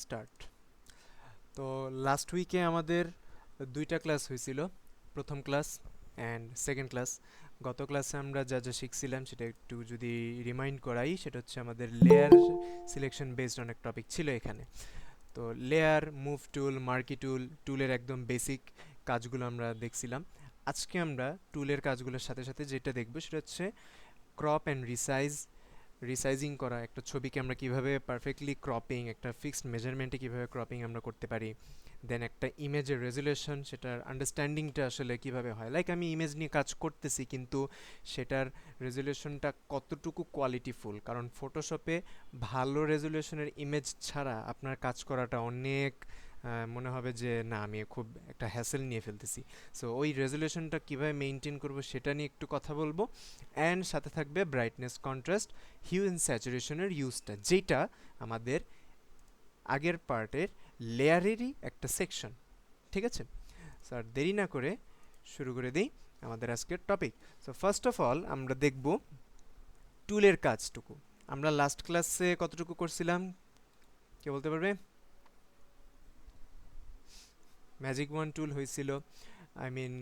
Start. তো last উইকে আমাদের দুইটা ক্লাস হয়েছিল, প্রথম ক্লাস অ্যান্ড সেকেন্ড ক্লাস। গত ক্লাসে আমরা যা যা শিখছিলাম সেটা একটু যদি রিমাইন্ড করাই, সেটা হচ্ছে আমাদের লেয়ার সিলেকশন বেসড অনেক টপিক ছিল এখানে। তো লেয়ার, মুভ টুল, মার্কি টুল, টুলের একদম বেসিক কাজগুলো আমরা দেখছিলাম। আজকে আমরা টুলের কাজগুলোর সাথে সাথে যেটা দেখব সেটা হচ্ছে ক্রপ অ্যান্ড রিসাইজিং করা। একটা ছবিকে আমরা কিভাবে পারফেক্টলি ক্রপিং, একটা ফিক্সড মেজারমেন্টে কিভাবে ক্রপিং আমরা করতে পারি। দেন একটা ইমেজের রেজুলেশন, সেটার আন্ডারস্ট্যান্ডিংটা আসলে কিভাবে হয়। লাইক আমি ইমেজ নিয়ে কাজ করতেছি, কিন্তু সেটার রেজুলেশনটা কতটুকু কোয়ালিটিফুল, কারণ ফটোশপে ভালো রেজুলেশনের ইমেজ ছাড়া আপনার কাজ করাটা অনেক মনে হবে যে না, আমি খুব একটা হ্যাসেল নিয়ে ফেলতেছি। সো ওই রেজুলেশনটা কীভাবে মেনটেন করব সেটা নিয়ে একটু কথা বলবো। অ্যান্ড সাথে থাকবে ব্রাইটনেস, কন্ট্রাস্ট, হিউ অ্যান্ড স্যাচুরেশনের ইউজটা, যেটা আমাদের আগের পার্টের লেয়ারেরই একটা সেকশন। ঠিক আছে, স্যার দেরি না করে শুরু করে দিই আমাদের আজকের topic. So first of all আমরা দেখব টুলের কাজটুকু। আমরা লাস্ট ক্লাসে কতটুকু করছিলাম, কে বলতে পারবে? ম্যাজিক ওয়ান টুল হয়েছিল, আই মিন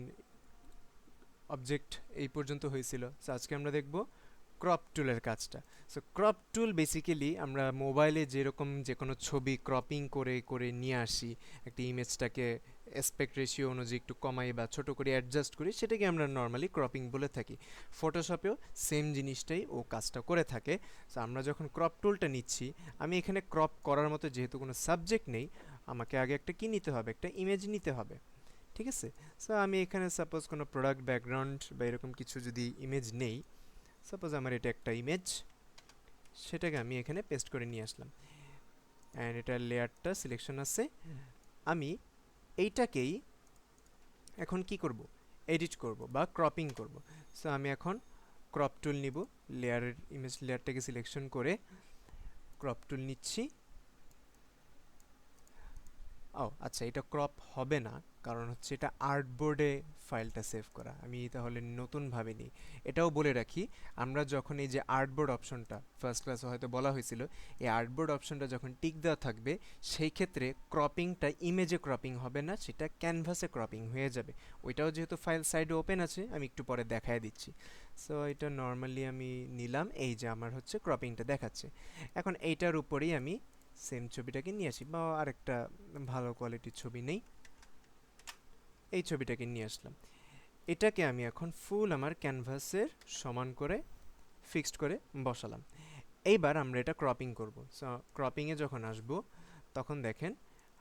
অবজেক্ট এই পর্যন্ত হয়েছিল। সো আজকে আমরা দেখব ক্রপ টুলের কাজটা। সো ক্রপ টুল বেসিক্যালি আমরা মোবাইলে যেরকম যে কোনো ছবি ক্রপিং করে করে নিয়ে আসি, একটা ইমেজটাকে অ্যাসপেক্ট রেশিও অনুযায়ী একটু কমাই বা ছোট করে অ্যাডজাস্ট করি, সেটাকে আমরা নর্মালি ক্রপিং বলে থাকি। ফটোশপেও সেম জিনিসটাই ও কাজটা করে থাকে। সো আমরা যখন ক্রপ টুলটা নিচ্ছি, আমি এখানে ক্রপ করার মতো যেহেতু কোনো সাবজেক্ট নেই, আমাকে আগে একটা কী নিতে হবে, একটা ইমেজ নিতে হবে। ঠিক আছে, সো আমি এখানে সাপোজ কোনো প্রোডাক্ট ব্যাকগ্রাউন্ড বা এরকম কিছু যদি ইমেজ নেই, সাপোজ আমার এটা একটা ইমেজ, সেটাকে আমি এখানে পেস্ট করে নিয়ে আসলাম। অ্যান্ড এটার লেয়ারটা সিলেকশন আছে। আমি এইটাকেই এখন কি করব, এডিট করব বা ক্রপিং করব। সো আমি এখন ক্রপ টুল নিব, লেয়ারের ইমেজ লেয়ারটাকে সিলেকশন করে ক্রপ টুল নিচ্ছি। ও আচ্ছা, এটা ক্রপ হবে না, কারণ হচ্ছে এটা আর্টবোর্ডে ফাইলটা সেভ করা। আমি তাহলে নতুনভাবে নিই। এটাও বলে রাখি, আমরা যখন এই যে আর্টবোর্ড অপশনটা ফার্স্ট ক্লাসে হয়তো বলা হয়েছিল, এই আর্টবোর্ড অপশনটা যখন টিক দেওয়া থাকবে, সেই ক্ষেত্রে ক্রপিংটা ইমেজে ক্রপিং হবে না, সেটা ক্যানভাসে ক্রপিং হয়ে যাবে। ওইটাও যেহেতু ফাইল সাইডে ওপেন আছে, আমি একটু পরে দেখায় দিচ্ছি। সো এটা নর্মালি আমি নিলাম, এই যে আমার হচ্ছে ক্রপিংটা দেখাচ্ছে। এখন এইটার উপরেই আমি সেম ছবিটাকে নিয়ে আসি, বা আরেকটা ভালো কোয়ালিটির ছবি নেই, এই ছবিটাকে নিয়ে আসলাম। এটাকে আমি এখন ফুল আমার ক্যানভাসের সমান করে ফিক্সড করে বসালাম। এইবার আমরা এটা ক্রপিং করব। সো ক্রপিংয়ে যখন আসব, তখন দেখেন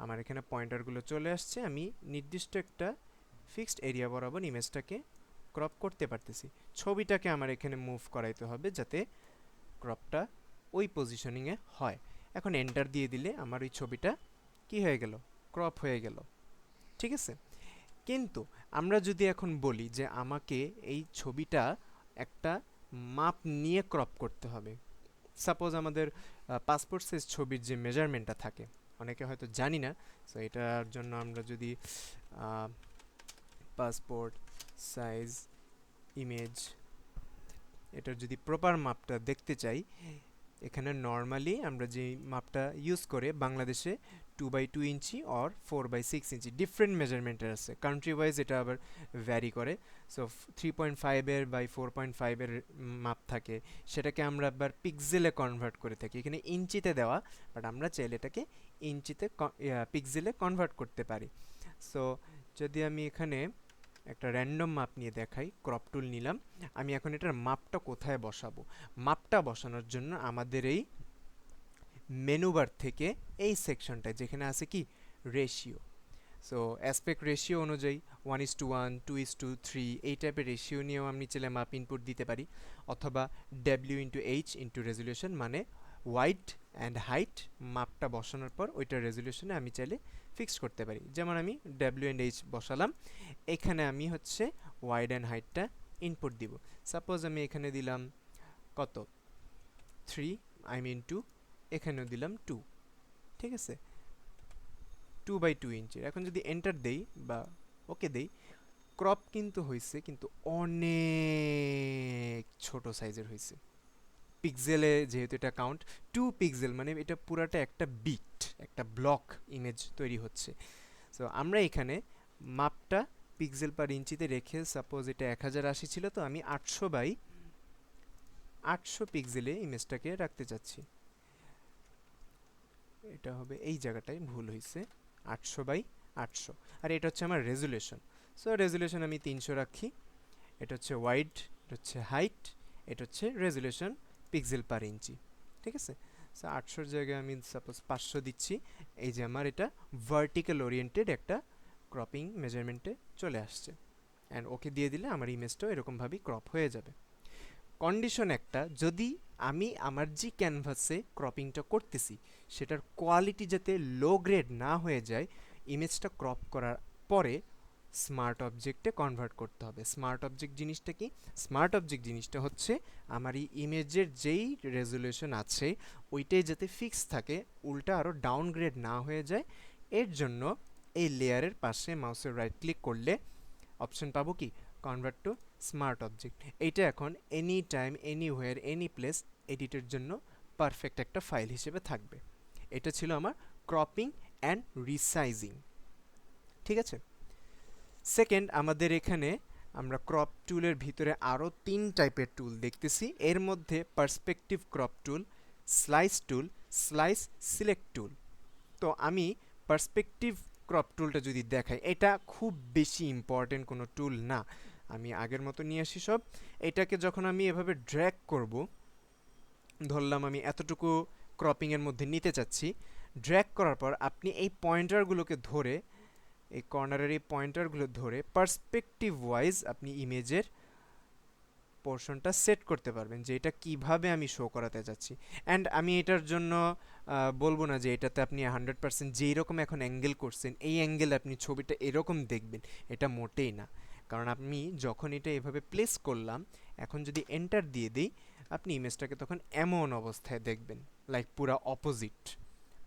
আমার এখানে পয়েন্টারগুলো চলে আসছে। আমি নির্দিষ্ট একটা ফিক্সড এরিয়া বরাবর ইমেজটাকে ক্রপ করতে পারতেছি। ছবিটাকে আমার এখানে মুভ করাইতে হবে যাতে ক্রপটা ওই পজিশনিংয়ে হয়। এখন এন্টার দিয়ে দিলে আমার ওই ছবিটা কি হয়ে গেল, ক্রপ হয়ে গেল। ঠিক আছে, কিন্তু আমরা যদি এখন বলি যে আমাকে এই ছবিটা একটা মাপ নিয়ে ক্রপ করতে হবে। সাপোজ আমাদের পাসপোর্ট সাইজ ছবির যে মেজারমেন্টটা থাকে, অনেকে হয়তো জানি না। সো এটার জন্য আমরা যদি পাসপোর্ট সাইজ ইমেজ, এটার যদি প্রপার মাপটা দেখতে চাই, এখানে নর্মালি আমরা যে মাপটা ইউজ করে বাংলাদেশে 2x2 inch or 4x6 inch different মেজারমেন্টের আছে, কান্ট্রি ওয়াইজ এটা আবার ভ্যারি করে। সো 3.5-এর বাই 4.5-এর মাপ থাকে, সেটাকে আমরা আবার পিক্সেলে কনভার্ট করে থাকি। এখানে ইঞ্চিতে দেওয়া, বাট আমরা চাইলে এটাকে ইঞ্চিতে পিক্সেলে কনভার্ট করতে পারি। সো যদি আমি এখানে একটা র্যান্ডম মাপ নিয়ে দেখাই, ক্রপ টুল নিলাম, আমি এখন এটার মাপটা কোথায় বসাবো। মাপটা বসানোর জন্য আমাদের এই মেনু বার থেকে এই সেকশনটায় যেখানে আছে কি রেশিও, সো অ্যাসপেক্ট রেশিও অনুযায়ী 1:1, 2:3 এই টাইপের রেশিও নিয়েও আমি চাইলে মাপ ইনপুট দিতে পারি, অথবা W/H রেজুলেশন, মানে ওয়াইড অ্যান্ড হাইট মাপটা বসানোর পর ওইটার রেজুলেশনে আমি চাইলে ফিক্স করতে পারি। যেমন আমি W/H বসালাম, এখানে আমি হচ্ছে ওয়াইড অ্যান্ড হাইটটা ইনপুট দিব। সাপোজ আমি এখানে দিলাম কত, 3, আই মিন 2, এখানেও দিলাম 2। ঠিক আছে, 2x2 ইঞ্চির। এখন যদি এন্টার দেই বা ওকে দেই, ক্রপ কিন্তু হয়েছে, কিন্তু অনেক ছোট সাইজের হয়েছে। পিক্সেলে যেহেতু এটা কাউন্ট, 2 পিক্সেল মানে এটা পুরাটা একটা বিট, একটা ব্লক ইমেজ তৈরি হচ্ছে। সো আমরা এখানে মাপটা পিক্সেল পার ইঞ্চিতে রেখে, সাপোজ এটা 1080 ছিল, তো আমি 800 পিক্সেলে ইমেজটাকে রাখতে চাচ্ছি। এটা হবে এই জায়গাটায় ভুল হয়েছে, 800 বাই 800। আর এটা হচ্ছে আমার রেজুলেশন। সো রেজুলেশন আমি 300 রাখি। এটা হচ্ছে ওয়াইড, এটা হচ্ছে হাইট, এটা হচ্ছে রেজুলেশন পিক্সেল পার ইঞ্চি। ঠিক আছে, সো 800-র জায়গায় আমি সাপোজ 500 দিচ্ছি। এই যে আমার এটা ভার্টিক্যাল ওরিয়েন্টেড একটা ক্রপিং মেজারমেন্টে চলে আসছে। অ্যান্ড ওকে দিয়ে দিলে আমার ইমেজটাও এরকমভাবেই ক্রপ হয়ে যাবে। কন্ডিশন একটা, যদি আমি আমার যে ক্যানভাসে ক্রপিংটা করতেছি সেটার কোয়ালিটি যাতে লো গ্রেড না হয়ে যায়, ইমেজটা ক্রপ করার পরে স্মার্ট অবজেক্টে কনভার্ট করতে হবে। স্মার্ট অবজেক্ট জিনিসটা কি? স্মার্ট অবজেক্ট জিনিসটা হচ্ছে আমার এই ইমেজের যেই রেজুলেশন আছে ওইটাই যাতে ফিক্স থাকে, উল্টা আরও ডাউনগ্রেড না হয়ে যায়। এর জন্য এই লেয়ারের পাশে মাউসের রাইট ক্লিক করলে অপশন পাবো কি, কনভার্ট টু স্মার্ট অবজেক্ট। এইটা এখন any time, anywhere, any place এডিটের জন্য পারফেক্ট একটা ফাইল হিসেবে থাকবে। এটা ছিল আমার ক্রপিং অ্যান্ড রিসাইজিং। ঠিক আছে, সেকেন্ড, আমাদের এখানে আমরা ক্রপ টুলের ভিতরে আরও 3 টাইপের টুল দেখতেছি। এর মধ্যে পার্সপেক্টিভ ক্রপ টুল, স্লাইস টুল, স্লাইস সিলেক্ট টুল। তো আমি পার্সপেক্টিভ ক্রপ টুলটা যদি দেখাই, এটা খুব বেশি ইম্পর্টেন্ট কোনো টুল না। আমি আগের মতো নিয়ে আসি সব। এটাকে যখন আমি এভাবে ড্র্যাগ করব, ধরলাম আমি এতটুকু ক্রপিংয়ের মধ্যে নিতে চাচ্ছি, ড্র্যাগ করার পর আপনি এই পয়েন্টারগুলোকে ধরে, এই কর্নারের এই পয়েন্টারগুলো ধরে পার্সপেক্টিভ ওয়াইজ আপনি ইমেজের পোর্শনটা সেট করতে পারবেন যে এটা কিভাবে আমি শো করাতে যাচ্ছি। অ্যান্ড আমি এটার জন্য বলবো না যে এটাতে আপনি 100% যেই রকম এখন অ্যাঙ্গেল করছেন এই অ্যাঙ্গেল আপনি ছবিটা এরকম দেখবেন, এটা মোটেই না। কারণ আমি যখন এটা এভাবে প্লেস করলাম, এখন যদি এন্টার দিয়ে দিই, আপনি ইমেজটাকে তখন এমন অবস্থায় দেখবেন, লাইক পুরা অপোজিট।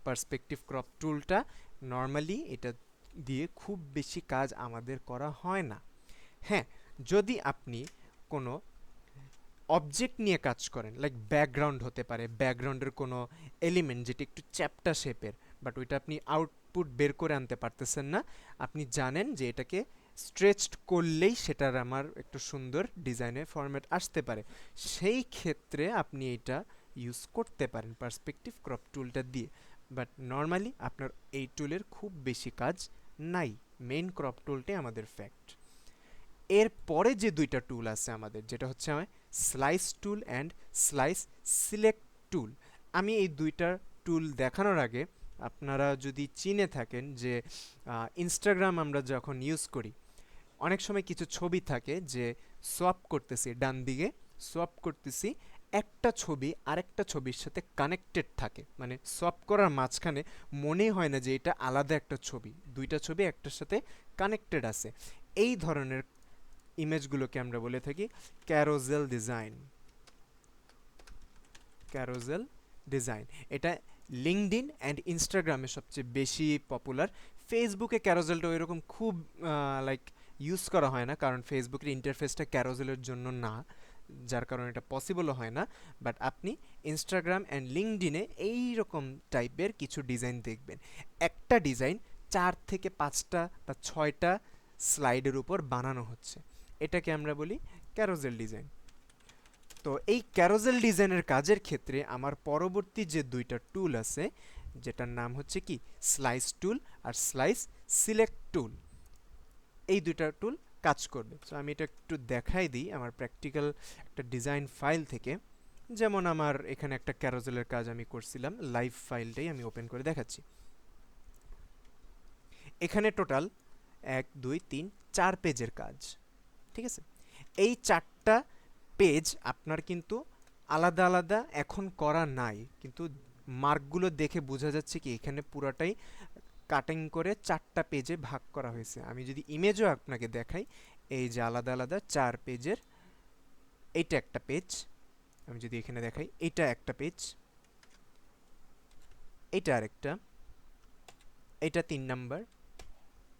পার্সপেক্টিভ ক্রপ টুলটা নর্মালি এটা দিয়ে খুব বেশি কাজ আমাদের করা হয় না। হ্যাঁ, যদি আপনি কোনো অবজেক্ট নিয়ে কাজ করেন, লাইক ব্যাকগ্রাউন্ড হতে পারে, ব্যাকগ্রাউন্ডের কোনো এলিমেন্ট যেটা একটু চ্যাপ্টা শেপের, বাট ওইটা আপনি আউটপুট বের করে আনতে পারতেছেন না, আপনি জানেন যে এটাকে স্ট্রেচড করলেই সেটার আমার একটু সুন্দর ডিজাইনের ফরম্যাট আসতে পারে, সেই ক্ষেত্রে আপনি এটা ইউজ করতে পারেন পার্সপেক্টিভ ক্রপ টুলটা দিয়ে। বাট নর্মালি আপনার এই টুলের খুব বেশি কাজ নাই, মেইন ক্রপ টুলটাই আমাদের ফ্যাক্ট। এর পরে যে দুইটা টুল আছে আমাদের, যেটা হচ্ছে আমার slice tool and slice select tool. আমি এই দুইটা টুল দেখানোর আগে, আপনারা যদি চিনে থাকেন যে ইনস্টাগ্রাম আমরা যখন ইউজ করি, অনেক সময় কিছু ছবি থাকে যে সোয়াপ করতেছি, ডান দিকে সোয়াপ করতেছি, একটা ছবি আরেকটা ছবির সাথে কানেক্টেড থাকে, মানে সোয়াপ করার মাঝখানে মনে হয় না যে এটা আলাদা একটা ছবি, দুইটা ছবি একটার সাথে কানেক্টেড আছে। এই ধরনের ইমেজগুলোকে আমরা বলে থাকি ক্যারোজেল ডিজাইন। ক্যারোজেল ডিজাইন এটা লিঙ্কডইন অ্যান্ড ইনস্টাগ্রামে সবচেয়ে বেশি পপুলার। ফেসবুকে ক্যারোজেলটা ওইরকম খুব লাইক ইউজ করা হয় না, কারণ ফেসবুকের ইন্টারফেসটা ক্যারোজেলের জন্য না, যার কারণে এটা পসিবলও হয় না। বাট আপনি ইনস্টাগ্রাম অ্যান্ড লিঙ্কডইনে এইরকম টাইপের কিছু ডিজাইন দেখবেন। একটা ডিজাইন 4 থেকে 5টা বা 6টা স্লাইডের উপর বানানো হচ্ছে, এটাকে আমরা বলি ক্যারোজেল ডিজাইন। তো এই ক্যারোজেল ডিজাইনের কাজের ক্ষেত্রে আমার পরবর্তী যে দুইটা টুল আছে, যেটার নাম হচ্ছে কি স্লাইস টুল আর স্লাইস সিলেক্ট টুল, এই দুইটা টুল কাজ করবে। সো আমি এটা একটু দেখাই দিই আমার প্র্যাকটিক্যাল একটা ডিজাইন ফাইল থেকে। যেমন আমার এখানে একটা ক্যারোজেলের কাজ আমি করছিলাম, লাইভ ফাইলটাই আমি ওপেন করে দেখাচ্ছি। এখানে টোটাল 1 2 3 4 পেজের কাজ। ঠিক আছে, এই 4টা পেজ আপনার কিন্তু আলাদা আলাদা এখন করা নাই, কিন্তু মার্কগুলো দেখে বোঝা যাচ্ছে কি এখানে পুরাটাই কাটিং করে 4টা পেজে ভাগ করা হয়েছে। আমি যদি ইমেজও আপনাকে দেখাই, এই যে আলাদা আলাদা 4 পেজের, এইটা একটা পেজ, আমি যদি এখানে দেখাই এইটা একটা পেজ, এইটা আরেকটা, এইটা 3 নাম্বার,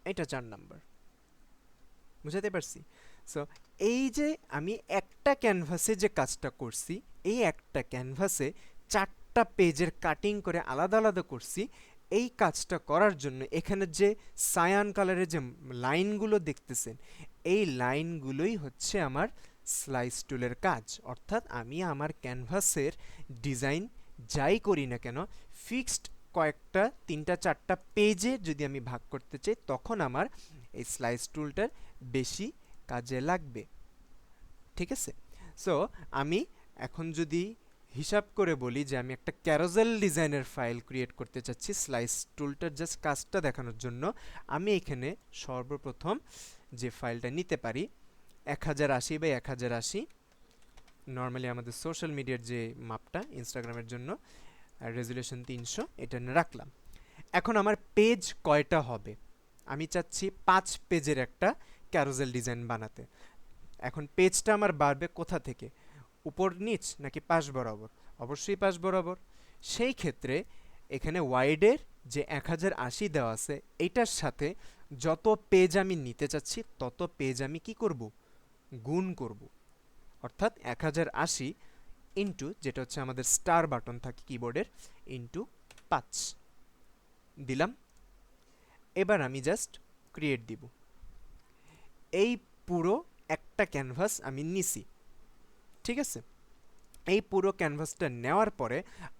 এইটা 4 নাম্বার। বুঝাতে পারছি? সো এই যে আমি একটা ক্যানভাসে যে কাজটা করছি, এই একটা ক্যানভাসে 4টা পেজের কাটিং করে আলাদা আলাদা করছি। এই কাজটা করার জন্য এখানে যে সায়ান কালারের যে লাইনগুলো দেখতেছেন, এই লাইনগুলোই হচ্ছে আমার স্লাইস টুলের কাজ। অর্থাৎ আমি আমার ক্যানভাসের ডিজাইন যাই করি না কেন, ফিক্সড কয়েকটা 3টা 4টা পেজে যদি আমি ভাগ করতে চাই, তখন আমার এই স্লাইস টুলটার বেশি কাজে লাগবে। ঠিক আছে? সো আমি এখন যদি হিসাব করে বলি যে আমি একটা ক্যারোজেল ডিজাইনের ফাইল ক্রিয়েট করতে চাচ্ছি স্লাইস টুলটার জাস্ট কাজটা দেখানোর জন্য, আমি এখানে সর্বপ্রথম যে ফাইলটা নিতে পারি 1080x1080, নর্মালি আমাদের সোশ্যাল মিডিয়ার যে মাপটা ইনস্টাগ্রামের জন্য, রেজুলেশন 300, এটা রাখলাম। এখন আমার পেজ কয়টা হবে? আমি চাচ্ছি 5 পেজের একটা ক্যারোজেল ডিজাইন বানাতে। এখন পেজটা আমার বাড়বে কোথা থেকে, উপর নিচ নাকি পাশ বরাবর? অবশ্যই পাশ বরাবর। সেই ক্ষেত্রে এখানে ওয়াইডের যে 1080 দেওয়া আছে, এইটার সাথে যত পেজ আমি নিতে চাচ্ছি তত পেজ আমি কি করব, গুণ করব। অর্থাৎ 1080 ইন্টু, যেটা হচ্ছে আমাদের স্টার বাটন থাকে কিবোর্ডের, ইন্টু 5 দিলাম। এবার আমি জাস্ট ক্রিয়েট দিব। এই পুরো একটা ক্যানভাস আমি নিছি। ঠিক আছে? এই পুরো ক্যানভাসটা নেওয়ার পরে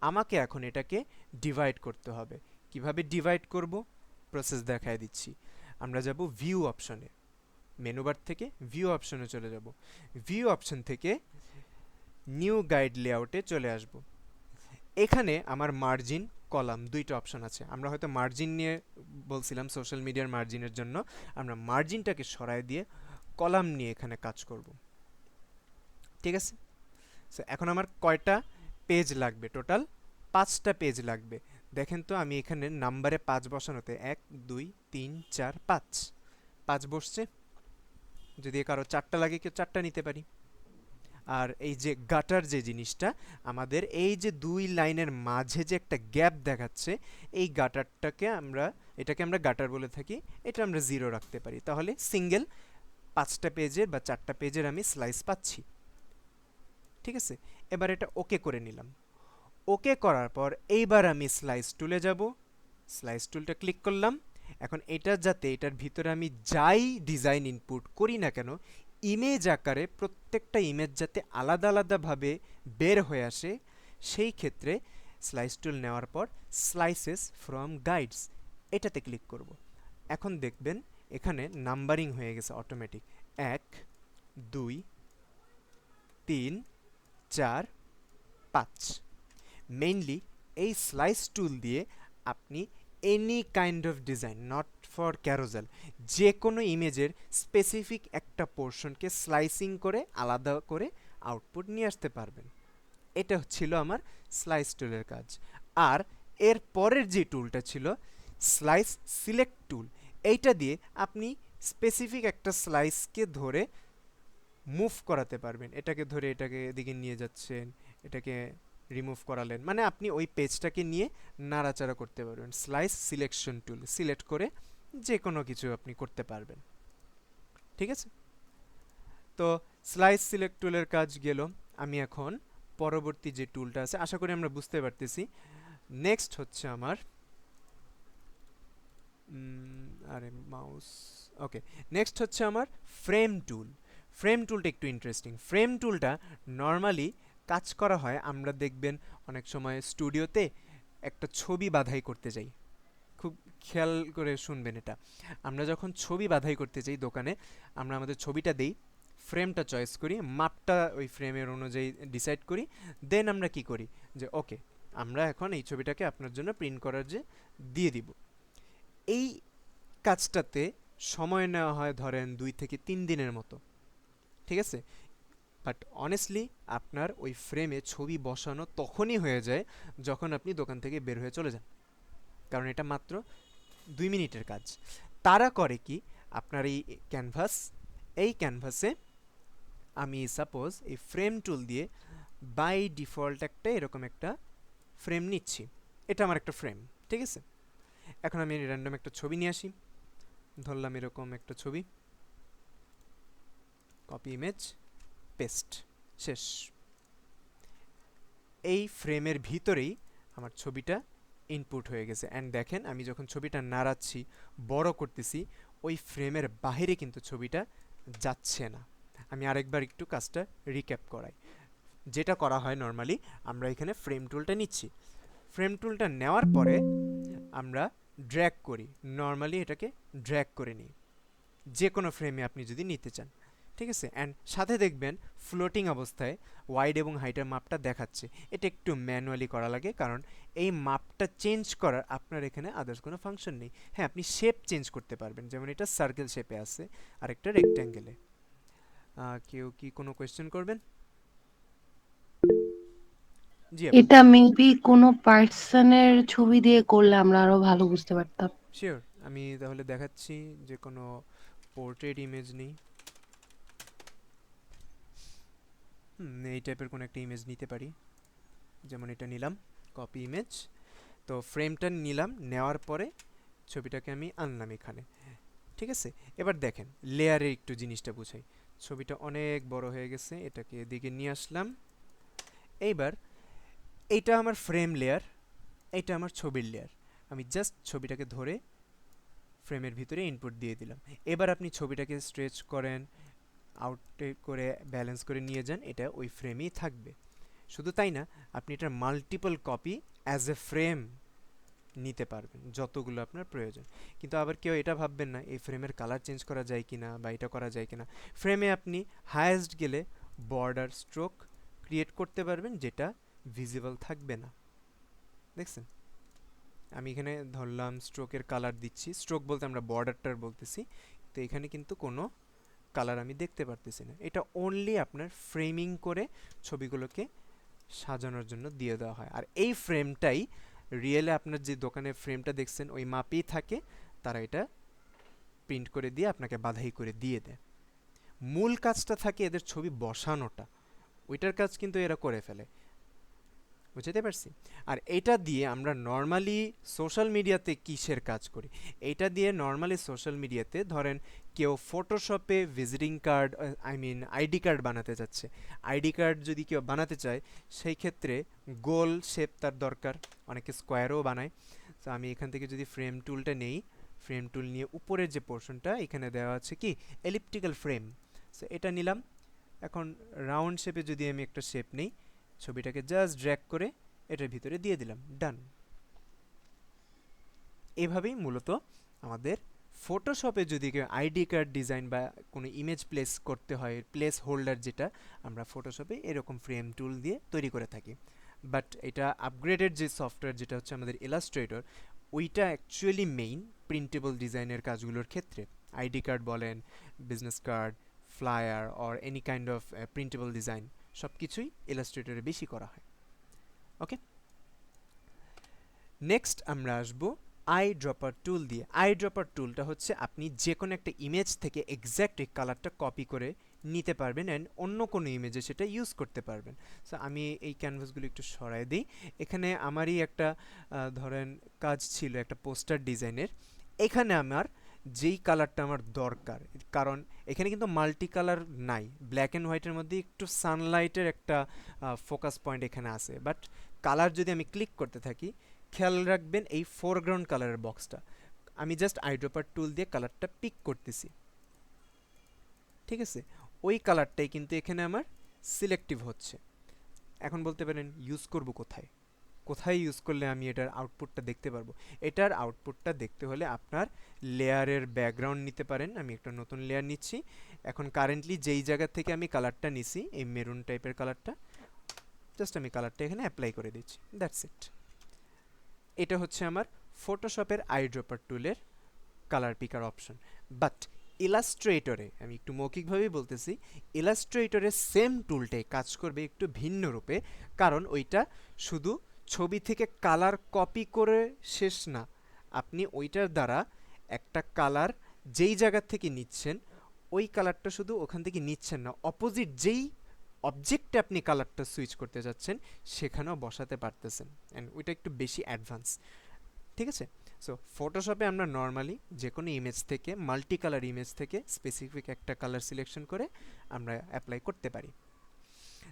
আমাকে এখন এটাকে ডিভাইড করতে হবে। কিভাবে ডিভাইড করব? প্রসেস দেখায় দিচ্ছি। আমরা যাব ভিউ অপশনে, মেনুবার থেকে ভিউ অপশনে চলে যাব। ভিউ অপশন থেকে নিউ গাইড লেআউটে চলে আসব। এখানে আমার মার্জিন, কলাম, 2টা অপশন আছে। আমরা হয়তো মার্জিন নিয়ে বলছিলাম সোশ্যাল মিডিয়ার মার্জিনের জন্য, আমরা মার্জিনটাকে সরায় দিয়ে কলাম নিয়ে এখানে কাজ করব। ঠিক আছে? সো এখন আমার কয়টা পেজ লাগবে? টোটাল 5টা পেজ লাগবে। দেখেন তো, আমি এখানে নাম্বারে 5 বসানোতে 1 2 3 4 5 5 বসছে। যদি কারো 4টা লাগে, কেউ 4টা নিতে পারি। আর এই যে গাটার যে জিনিসটা, আমাদের এই যে 2 লাইনের মাঝে যে একটা গ্যাপ দেখাচ্ছে, এই গাটারটাকে আমরা, এটাকে আমরা গাটার বলে থাকি, এটা আমরা 0 রাখতে পারি। তাহলে সিঙ্গেল 5টা পেজের বা 4টা পেজের আমি স্লাইস পাচ্ছি। ঠিক আছে? এবার এটা ওকে করে নিলাম। ওকে করার পর এইবার আমি স্লাইস টুলে যাব। স্লাইস টুলটা ক্লিক করলাম। এখন এটা যাতে, এটার ভিতরে আমি যাই ডিজাইন ইনপুট করি না কেন, ইমেজ আকারে প্রত্যেকটা ইমেজ যাতে আলাদা আলাদাভাবে বের হয়ে আসে, সেই ক্ষেত্রে স্লাইস টুল নেওয়ার পর স্লাইসেস ফ্রম গাইডস, এটাতে ক্লিক করব। এখন দেখবেন এখানে নাম্বারিং হয়ে গেছে অটোমেটিক। 1 2 3 4 5। মেইনলি এই স্লাইস টুল দিয়ে আপনি any kind of design, not for carousel, যে কোনো ইমেজের স্পেসিফিক একটা পোর্শনকে স্লাইসিং করে আলাদা করে আউটপুট নিয়ে আসতে পারবেন। এটা ছিল আমার স্লাইস টুলের কাজ। আর এর পরের যে টুলটা ছিল স্লাইস সিলেক্ট টুল, এইটা দিয়ে আপনি স্পেসিফিক একটা স্লাইসকে ধরে মুভ করাতে পারবেন। এটাকে ধরে এটাকে এদিকে নিয়ে যাচ্ছেন, এটাকে রিমুভ করালেন, মানে আপনি ওই পেজটাকে নিয়ে নাড়াচাড়া করতে পারবেন। স্লাইস সিলেকশন টুল সিলেক্ট করে যে কোনো কিছু আপনি করতে পারবেন। ঠিক আছে? তো স্লাইস সিলেক্ট টুলের কাজ গেল। আমি এখন পরবর্তী যে টুলটা আছে, আশা করি আমরা বুঝতে পারতেছি। নেক্সট হচ্ছে আমার আরে মাউস, ওকে, নেক্সট হচ্ছে আমার ফ্রেম টুল। ফ্রেম টুলটা একটু ইন্টারেস্টিং। ফ্রেম টুলটা নর্মালি কাজ করা হয়, আমরা দেখবেন অনেক সময় স্টুডিওতে একটা ছবি বাঁধাই করতে যাই। খুব খেয়াল করে শুনবেন এটা। আমরা যখন ছবি বাঁধাই করতে যাই দোকানে, আমরা আমাদের ছবিটা দেই, ফ্রেমটা চয়েস করি, মাপটা ওই ফ্রেমের অনুযায়ী ডিসাইড করি, দেন আমরা কি করি যে ওকে, আমরা এখন এই ছবিটাকে আপনার জন্য প্রিন্ট করার যে দিয়ে দিব। এই কাজটাতে সময় নেওয়া হয় ধরেন 2 থেকে 3 দিনের মতো। ঠিক আছে? বাট অনেস্টলি আপনার ওই ফ্রেমে ছবি বসানো তখনই হয়ে যায় যখন আপনি দোকান থেকে বের হয়ে চলে যান, কারণ এটা মাত্র 2 মিনিটের কাজ। তারা করে কি, আপনার এই ক্যানভাস, এই ক্যানভাসে আমি সাপোজ এই ফ্রেম টুল দিয়ে বাই ডিফল্ট একটা এরকম একটা ফ্রেম নিচ্ছি। এটা আমার একটা ফ্রেম। ঠিক আছে? এখন আমি র্যান্ডম একটা ছবি নিয়ে আসি, ধরলাম এরকম একটা ছবি, কপি ইমেজ, পেস্ট, শেষ। এই ফ্রেমের ভিতরেই আমার ছবিটা ইনপুট হয়ে গেছে। অ্যান্ড দেখেন আমি যখন ছবিটা নাড়াচ্ছি, বড় করতেছি, ওই ফ্রেমের বাহিরে কিন্তু ছবিটা যাচ্ছে না। আমি আরেকবার একটু কাজটা রিক্যাপ করাই। যেটা করা হয় নর্মালি, আমরা এখানে ফ্রেম টুলটা নিচ্ছি। ফ্রেম টুলটা নেওয়ার পরে আমরা ড্র্যাগ করি, নর্মালি এটাকে ড্র্যাগ করে নিই যে কোনো ফ্রেমে আপনি যদি নিতে চান, ঠিক আছে। অ্যান্ড সাথে দেখবেন ফ্লোটিং অবস্থায় ওয়াইড এবং হাইটের মাপটা দেখাচ্ছে। এটা একটু ম্যানুয়ালি করা লাগে, কারণ এই মাপটা চেঞ্জ করার আপনার এখানে আদার্স কোনো ফাংশন নেই। হ্যাঁ, আপনি শেপ চেঞ্জ করতে পারবেন, যেমন এটা সার্কেল শেপে আছে আর একটা রেক্ট্যাঙ্গেলে। কেউ কি কোনো কোয়েশ্চেন করবেন? জি আপু। এটা মেবি কোনো পার্সনের ছবি দিয়ে করলে আমরা আরো ভালো বুঝতে পারতাম। শিওর, আমি তাহলে দেখাচ্ছি যে কোনো পোর্ট্রেট ইমেজ নেই। এই টাইপের কোনো একটা ইমেজ নিতে পারি, যেমন এটা নিলাম, কপি ইমেজ। তো ফ্রেমটা নিলাম, নেওয়ার পরে ছবিটাকে আমি আনলাম এখানে, ঠিক আছে। এবার দেখেন লেয়ারে একটু জিনিসটা বুঝাই। ছবিটা অনেক বড় হয়ে গেছে, এটাকে এদিকে নিয়ে আসলাম। এইবার এইটা আমার ফ্রেম লেয়ার, এইটা আমার ছবির লেয়ার। আমি জাস্ট ছবিটাকে ধরে ফ্রেমের ভিতরে ইনপুট দিয়ে দিলাম। এবার আপনি ছবিটাকে স্ট্রেচ করেন, আউটে করে ব্যালেন্স করে নিয়ে যান, এটা ওই ফ্রেমেই থাকবে। শুধু তাই না, আপনি এটার multiple copy as A frame নিতে পারবেন, যতগুলো আপনার প্রয়োজন। কিন্তু আবার কেউ এটা ভাববেন না এই ফ্রেমের কালার চেঞ্জ করা যায় কিনা বা এটা করা যায় কিনা। ফ্রেমে আপনি হায়েস্ট গেলে বর্ডার স্ট্রোক ক্রিয়েট করতে পারবেন, যেটা ভিজিবল থাকবে না। দেখছেন, আমি এখানে ধরলাম স্ট্রোকের কালার দিচ্ছি, স্ট্রোক বলতে আমরা বর্ডারটার বলতেছি। তো এখানে কিন্তু কোনো কালার আমি দেখতে পারতেছি না। এটা অনলি আপনার ফ্রেমিং করে ছবিগুলোকে সাজানোর জন্য দিয়ে দেওয়া হয়। আর এই ফ্রেমটাই রিয়েলে আপনার যে দোকানে ফ্রেমটা দেখছেন ওই মাপেই থাকে, তারা এটা প্রিন্ট করে দিয়ে আপনাকে বাধাই করে দিয়ে দেয়। মূল কাজটা থাকে এদের ছবি বসানোটা, ওইটার কাজ কিন্তু এরা করে ফেলে, বুঝতে পারছি। আর এটা দিয়ে আমরা নর্মালি সোশ্যাল মিডিয়াতে কিসের কাজ করি? এটা দিয়ে নর্মালি সোশ্যাল মিডিয়াতে ধরেন কেউ ফটোশপে visiting card, I mean ID card বানাতে চাচ্ছে। আইডি কার্ড যদি কেউ বানাতে চায়, সেই ক্ষেত্রে গোল শেপ তার দরকার, অনেকে স্কোয়ারও বানায়। তো আমি এখান থেকে যদি ফ্রেম টুলটা নেই, ফ্রেম টুল নিয়ে উপরের যে পোর্শনটা এখানে দেওয়া আছে কি এলিপ্টিক্যাল ফ্রেম, সো এটা নিলাম। এখন রাউন্ড শেপে যদি আমি একটা শেপ নেই, ছবিটাকে জাস্ট ড্র্যাগ করে এটার ভিতরে দিয়ে দিলাম, ডান। এভাবেই মূলত আমাদের ফটোশপে যদি কেউ আইডি কার্ড ডিজাইন বা কোনো ইমেজ প্লেস করতে হয়, প্লেস হোল্ডার, যেটা আমরা ফটোশপে এরকম ফ্রেম টুল দিয়ে তৈরি করে থাকি। বাট এটা আপগ্রেডেড যে সফটওয়্যার, যেটা হচ্ছে আমাদের ইলাস্ট্রেটর, ওইটা অ্যাকচুয়ালি মেইন প্রিন্টেবল ডিজাইনের কাজগুলোর ক্ষেত্রে। আইডি কার্ড বলেন, business card, flyer or any kind of printable design, সব কিছুই ইলাস্ট্রেটরে বেশি করা হয়। ওকে, নেক্সট আমরা আসবো আই ড্রপার টুল দিয়ে। আই ড্রপার টুলটা হচ্ছে আপনি যে কোনো একটা ইমেজ থেকে এক্স্যাক্ট এই কালারটা কপি করে নিতে পারবেন অ্যান্ড অন্য কোনো ইমেজে সেটা ইউজ করতে পারবেন। সো আমি এই ক্যানভাসগুলো একটু সরাই দিই। এখানে আমারই একটা ধরেন কাজ ছিল একটা পোস্টার ডিজাইনের। এখানে আমার যেই কালারটা আমার দরকার, কারণ এখানে কিন্তু মাল্টি কালার নাই, ব্ল্যাক অ্যান্ড হোয়াইটের মধ্যে একটু সানলাইটের একটা ফোকাস পয়েন্ট এখানে আছে। বাট কালার যদি আমি ক্লিক করতে থাকি, খেয়াল রাখবেন এই ফোরগ্রাউন্ড কালারের বক্সটা, আমি জাস্ট আইড্রপার টুল দিয়ে কালারটা পিক করতেছি, ঠিক আছে। ওই কালারটাই কিন্তু এখানে আমার সিলেক্টিভ হচ্ছে। এখন বলতে পারেন ইউজ করব কোথায়, কোথায় ইউজ করলে আমি এটার আউটপুটটা দেখতে পারবো? এটার আউটপুটটা দেখতে হলে আপনার লেয়ারের ব্যাকগ্রাউন্ড নিতে পারেন। আমি একটা নতুন লেয়ার নিচ্ছি। এখন কারেন্টলি যেই জায়গা থেকে আমি কালারটা নিছি, এই মেরুন টাইপের কালারটা, জাস্ট আমি কালারটা এখানে অ্যাপ্লাই করে দিচ্ছি, দ্যাটস ইট। এটা হচ্ছে আমার ফটোশপের আইড্রপার টুলের কালার পিকার অপশন। বাট ইলাস্ট্রেটরে, আমি একটু মৌখিকভাবেই বলতেছি, ইলাস্ট্রেটরে সেম টুলটাই কাজ করবে একটু ভিন্ন রূপে, কারণ ওইটা শুধু ছবি থেকে কালার কপি করে শেষ না, আপনি ওইটার দ্বারা একটা কালার যেই জায়গা থেকে নিচ্ছেন, ওই কালারটা শুধু ওখান থেকে নিচ্ছেন না, অপোজিট যেই অবজেক্টে আপনি কালারটা সুইচ করতে যাচ্ছেন সেখানেও বসাতে পারতেছেন। অ্যান্ড ওইটা একটু বেশি অ্যাডভান্স, ঠিক আছে। সো ফটোশপে আমরা নর্মালি যে কোনো ইমেজ থেকে, মাল্টি কালার ইমেজ থেকে স্পেসিফিক একটা কালার সিলেকশন করে আমরা অ্যাপ্লাই করতে পারি।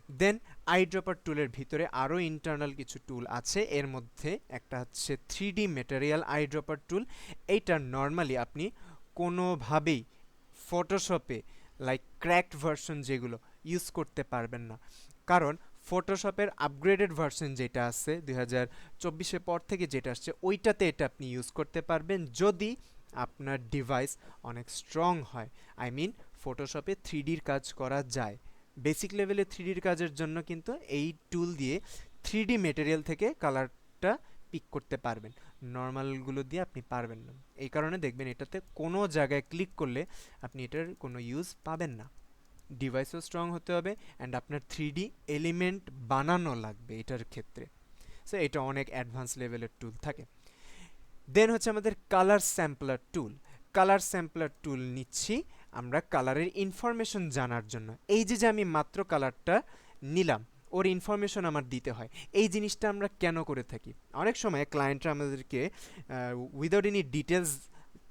দেন আইড্রপার টুলের ভিতরে আরও ইন্টারনাল কিছু টুল আছে, এর মধ্যে একটা হচ্ছে 3D ম্যাটেরিয়াল আইড্রপার টুল। এইটা নর্মালি আপনি কোনোভাবেই ফটোশপে লাইক ক্র্যাকড ভার্সন যেগুলো ইউজ করতে পারবেন না, কারণ ফটোশপের আপগ্রেডেড ভার্সন যেটা আছে 2024-এর পর থেকে যেটা আসছে ওইটাতে এটা আপনি ইউজ করতে পারবেন যদি আপনার ডিভাইস অনেক স্ট্রং হয়। আই মিন ফটোশপে 3Dর কাজ করা যায়, বেসিক লেভেলে 3Dর কাজের জন্য কিন্তু এই টুল দিয়ে 3D মেটেরিয়াল থেকে কালারটা পিক করতে পারবেন, নর্মালগুলো দিয়ে আপনি পারবেন না। এই কারণে দেখবেন এটাতে কোনো জায়গায় ক্লিক করলে আপনি এটার কোনো ইউজ পাবেন না। ডিভাইসও স্ট্রং হতে হবে অ্যান্ড আপনার 3D এলিমেন্ট বানানো লাগবে এটার ক্ষেত্রে। সো এটা অনেক অ্যাডভান্স লেভেলের টুল থাকে। দেন হচ্ছে আমাদের কালার স্যাম্পলার টুল। কালার স্যাম্পলার টুল নিচ্ছি আমরা কালারের ইনফরমেশন জানার জন্য। এই যে আমি মাত্র কালারটা নিলাম, ওর ইনফরমেশন আমার দিতে হয়। এই জিনিসটা আমরা কেন করে থাকি? অনেক সময় ক্লায়েন্টরা আমাদেরকে উইদাউট এনি ডিটেলস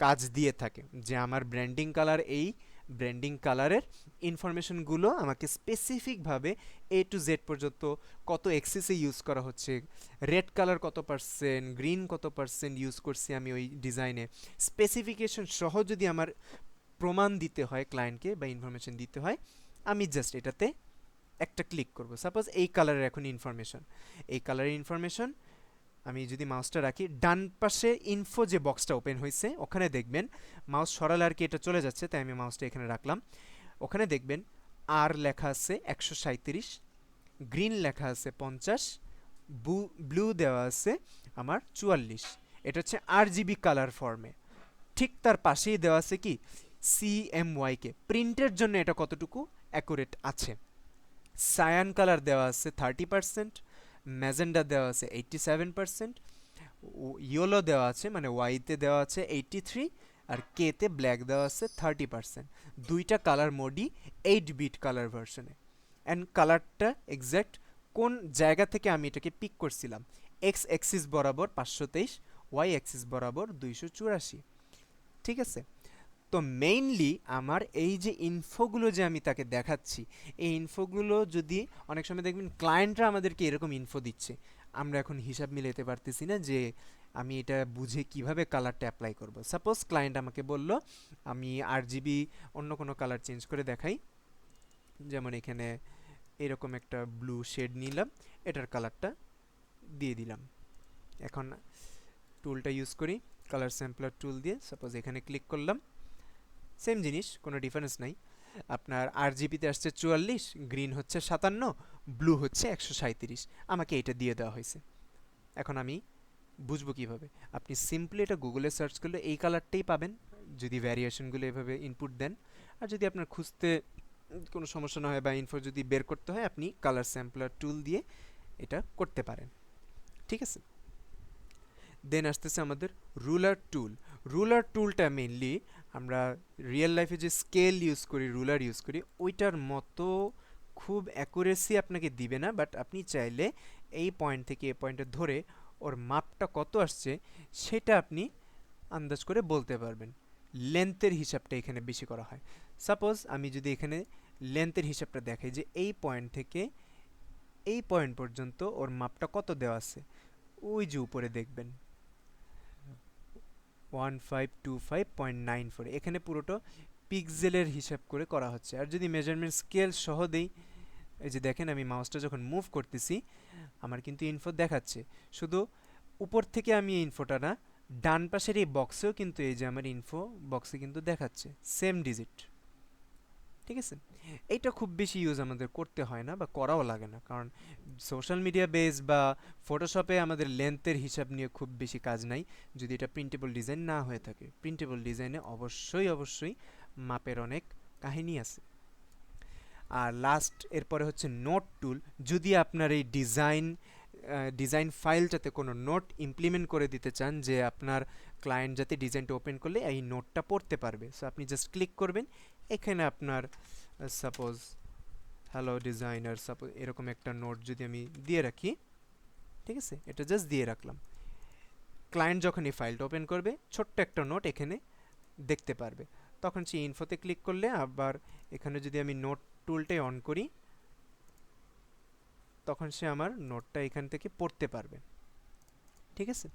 কাজ দিয়ে থাকে যে আমার ব্র্যান্ডিং কালার, এই ব্র্যান্ডিং কালারের ইনফরমেশনগুলো আমাকে স্পেসিফিকভাবে A to Z পর্যন্ত কত এক্সেসে ইউজ করা হচ্ছে, রেড কালার কত পার্সেন্ট, গ্রিন কত পার্সেন্ট ইউজ করছি আমি ওই ডিজাইনে, স্পেসিফিকেশন সহ যদি আমার প্রমাণ দিতে হয় ক্লায়েন্টকে বা ইনফরমেশন দিতে হয়, আমি জাস্ট এটাতে একটা ক্লিক করব। সাপোজ এই কালারের এখন ইনফরমেশন, এই কালারের ইনফরমেশন আমি যদি মাউসটা রাখি, ডান পাশে ইনফো যে বক্সটা ওপেন হয়েছে ওখানে দেখবেন মাউস সরালে আর কি এটা চলে যাচ্ছে, তাই আমি মাউসটা এখানে রাখলাম। ওখানে দেখবেন আর লেখা আছে 137, গ্রিন লেখা আছে 50, ব্লু দেওয়া আছে আমার 44। এটা হচ্ছে RGB কালার ফর্মে। ঠিক তার পাশেই দেওয়া আছে কি CMYK, প্রিন্টের জন্য এটা কতটুকু অ্যাকুরেট আছে। সায়ান কালার দেওয়া আছে 30%, ম্যাজেন্ডা দেওয়া আছে 87%, ইয়েলো দেওয়া আছে মানে ওয়াইতে দেওয়া আছে 83, আর কেতে ব্ল্যাক দেওয়া আছে 30%। দুইটা কালার মোডই 8 বিট কালার ভার্সনে। অ্যান্ড কালারটা এক্স্যাক্ট কোন জায়গা থেকে আমি এটাকে পিক করছিলাম, এক্স অ্যাক্সিস বরাবর 523, ওয়াই অ্যাক্সিস বরাবর 284। ঠিক আছে? তো মেইনলি আমার এই যে ইনফোগুলো যে আমি তাকে দেখাচ্ছি, এই ইনফোগুলো যদি অনেক সময় দেখবেন ক্লায়েন্টরা আমাদেরকে এরকম ইনফো দিচ্ছে, আমরা এখন হিসাব মিলাতে পারতেছি না যে আমি এটা বুঝে কিভাবে কালারটা অ্যাপ্লাই করব। সাপোজ ক্লায়েন্ট আমাকে বলল আমি RGB অন্য কোনো কালার চেঞ্জ করে দেখাই, যেমন এখানে এরকম একটা ব্লু শেড নিলাম, এটার কালারটা দিয়ে দিলাম। এখন টুলটা ইউজ করি, কালার স্যাম্পলার টুল দিয়ে সাপোজ এখানে ক্লিক করলাম, সেম জিনিস, কোনো ডিফারেন্স নাই। আপনার RGBতে আসছে 44, গ্রিন হচ্ছে 57, ব্লু হচ্ছে 137, আমাকে এটা দিয়ে দেওয়া হয়েছে। এখন আমি বুঝবো কিভাবে? আপনি সিম্পলি এটা গুগলে সার্চ করলে এই কালারটাই পাবেন যদি ভ্যারিয়েশনগুলো এভাবে ইনপুট দেন। আর যদি আপনার খুঁজতে কোনো সমস্যা না হয় বা ইনফো যদি বের করতে হয়, আপনি কালার স্যাম্পলার টুল দিয়ে এটা করতে পারেন। ঠিক আছে? দেন আসতেছে আমাদের রুলার টুল। রুলার টুলটা মেইনলি আমরা রিয়েল লাইফে যে স্কেল ইউজ করি, রুলার ইউজ করি, ওইটার মতো খুব অ্যাকুরেসি আপনাকে দিবে না, বাট আপনি চাইলে এই পয়েন্ট থেকে এই পয়েন্টে ধরে ওর মাপটা কত আসছে সেটা আপনি আন্দাজ করে বলতে পারবেন। লেন্থের হিসাবটা এখানে বেশি করা হয়। সাপোজ আমি যদি এখানে লেন্থের হিসাবটা দেখাই যে এই পয়েন্ট থেকে এই পয়েন্ট পর্যন্ত ওর মাপটা কত দেওয়া আছে, ওই যে উপরে দেখবেন 1525.94, এখানে পুরোটা পিক্সেলের হিসাব করে করা হচ্ছে। আর যদি মেজারমেন্ট স্কেল সহ দেই, এই যে দেখেন আমি মাউসটা যখন মুভ করতেছি আমার কিন্তু ইনফো দেখাচ্ছে, শুধু উপর থেকে আমি এই ইনফোটা না, ডান পাশের এই বক্সেও কিন্তু এই যে আমার ইনফো বক্সে কিন্তু দেখাচ্ছে সেম ডিজিট। ঠিক আছে? এইটা খুব বেশি ইউজ আমাদের করতে হয় না বা করাও লাগে না, কারণ সোশ্যাল মিডিয়া বেস বা ফটোশপে আমাদের লেন্থের হিসাব নিয়ে খুব বেশি কাজ নাই যদি এটা প্রিন্টেবল ডিজাইন না হয়ে থাকে। প্রিন্টেবল ডিজাইনে অবশ্যই অবশ্যই মাপের অনেক কাহিনী আছে। আর লাস্ট এরপরে হচ্ছে নোট টুল। যদি আপনার এই ডিজাইন ফাইলটাতে কোনো নোট ইমপ্লিমেন্ট করে দিতে চান যে আপনার ক্লায়েন্ট যাতে ডিজাইনটা ওপেন করলে এই নোটটা পড়তে পারবে, সো আপনি জাস্ট ক্লিক করবেন, এখানে আপনার সাপোজ হ্যালো ডিজাইনার, সাপোজ এরকম একটা নোট যদি আমি দিয়ে রাখি, ঠিক আছে, এটা জাস্ট দিয়ে রাখলাম, ক্লায়েন্ট যখন এই ফাইলটা ওপেন করবে ছোট্ট একটা নোট এখানে দেখতে পারবে। তখন সেই ইনফোতে ক্লিক করলে আবার এখানে যদি আমি নোট টুলটাই অন করি, তখন সে আমার নোটটা এখান থেকে পড়তে পারবে। ঠিক আছে,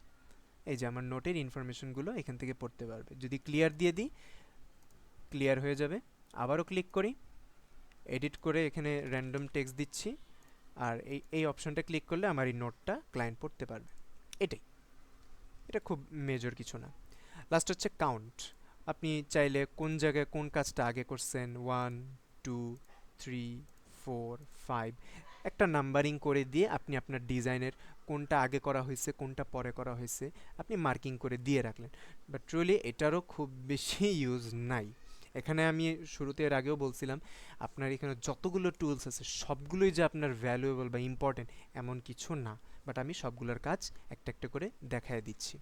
এই যে আমার নোটের ইনফরমেশনগুলো এখান থেকে পড়তে পারবে। যদি ক্লিয়ার দিয়ে দিই, ক্লিয়ার হয়ে যাবে। আবারও ক্লিক করি, এডিট করে এখানে র্যান্ডম টেক্সট দিচ্ছি, আর এই অপশনটা ক্লিক করলে আমার এই নোটটা ক্লায়েন্ট পড়তে পারবে। এটাই, এটা খুব মেজর কিছু না। লাস্ট হচ্ছে কাউন্ট। আপনি চাইলে কোন জায়গায় কোন কাজটা আগে করছেন, 1 2 3 4 5 একটা নাম্বারিং করে দিয়ে আপনি আপনার ডিজাইনের কোনটা আগে করা হয়েছে কোনটা পরে করা হয়েছে আপনি মার্কিং করে দিয়ে রাখলেন। বাট ট্রুলি এটারও খুব বেশি ইউজ নাই। এখানে আমি শুরুতে এর আগেও বলছিলাম, আপনার এখানে যতগুলো টুলস আছে সবগুলোই যে আপনার ভ্যালুয়েবল বা ইম্পর্টেন্ট এমন কিছু না। বাট আমি সবগুলোর কাজ একটা একটা করে দেখায় দিচ্ছি।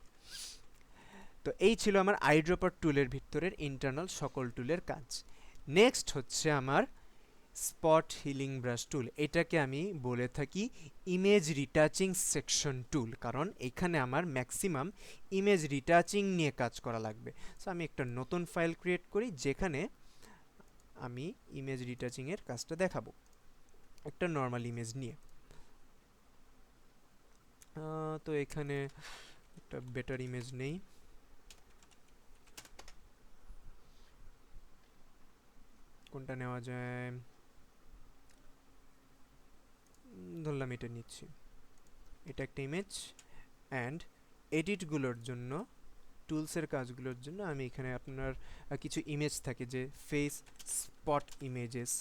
তো এই ছিল আমার আইড্রপার টুলের ভিতরের ইন্টারনাল সকল টুলের কাজ। নেক্সট হচ্ছে আমার স্পট হিলিং ব্রাশ টুল। এটাকে আমি বলে থাকি ইমেজ রিটাচিং সেকশন টুল, কারণ এখানে আমার ম্যাক্সিমাম ইমেজ রিটাচিং নিয়ে কাজ করা লাগবে। সো আমি একটা নতুন ফাইল ক্রিয়েট করি যেখানে আমি ইমেজ রিটাচিংয়ের কাজটা দেখাবো একটা নর্মাল ইমেজ নিয়ে। তো এখানে একটা বেটার ইমেজ নেই, কোনটা নেওয়া যায়, ধরলাম এটা নিচ্ছি। এটা একটা ইমেজ, অ্যান্ড এডিটগুলোর জন্য টুলসের কাজগুলোর জন্য আমি এখানে আপনার কিছু ইমেজ থাকে যে ফেস স্পট ইমেজেস,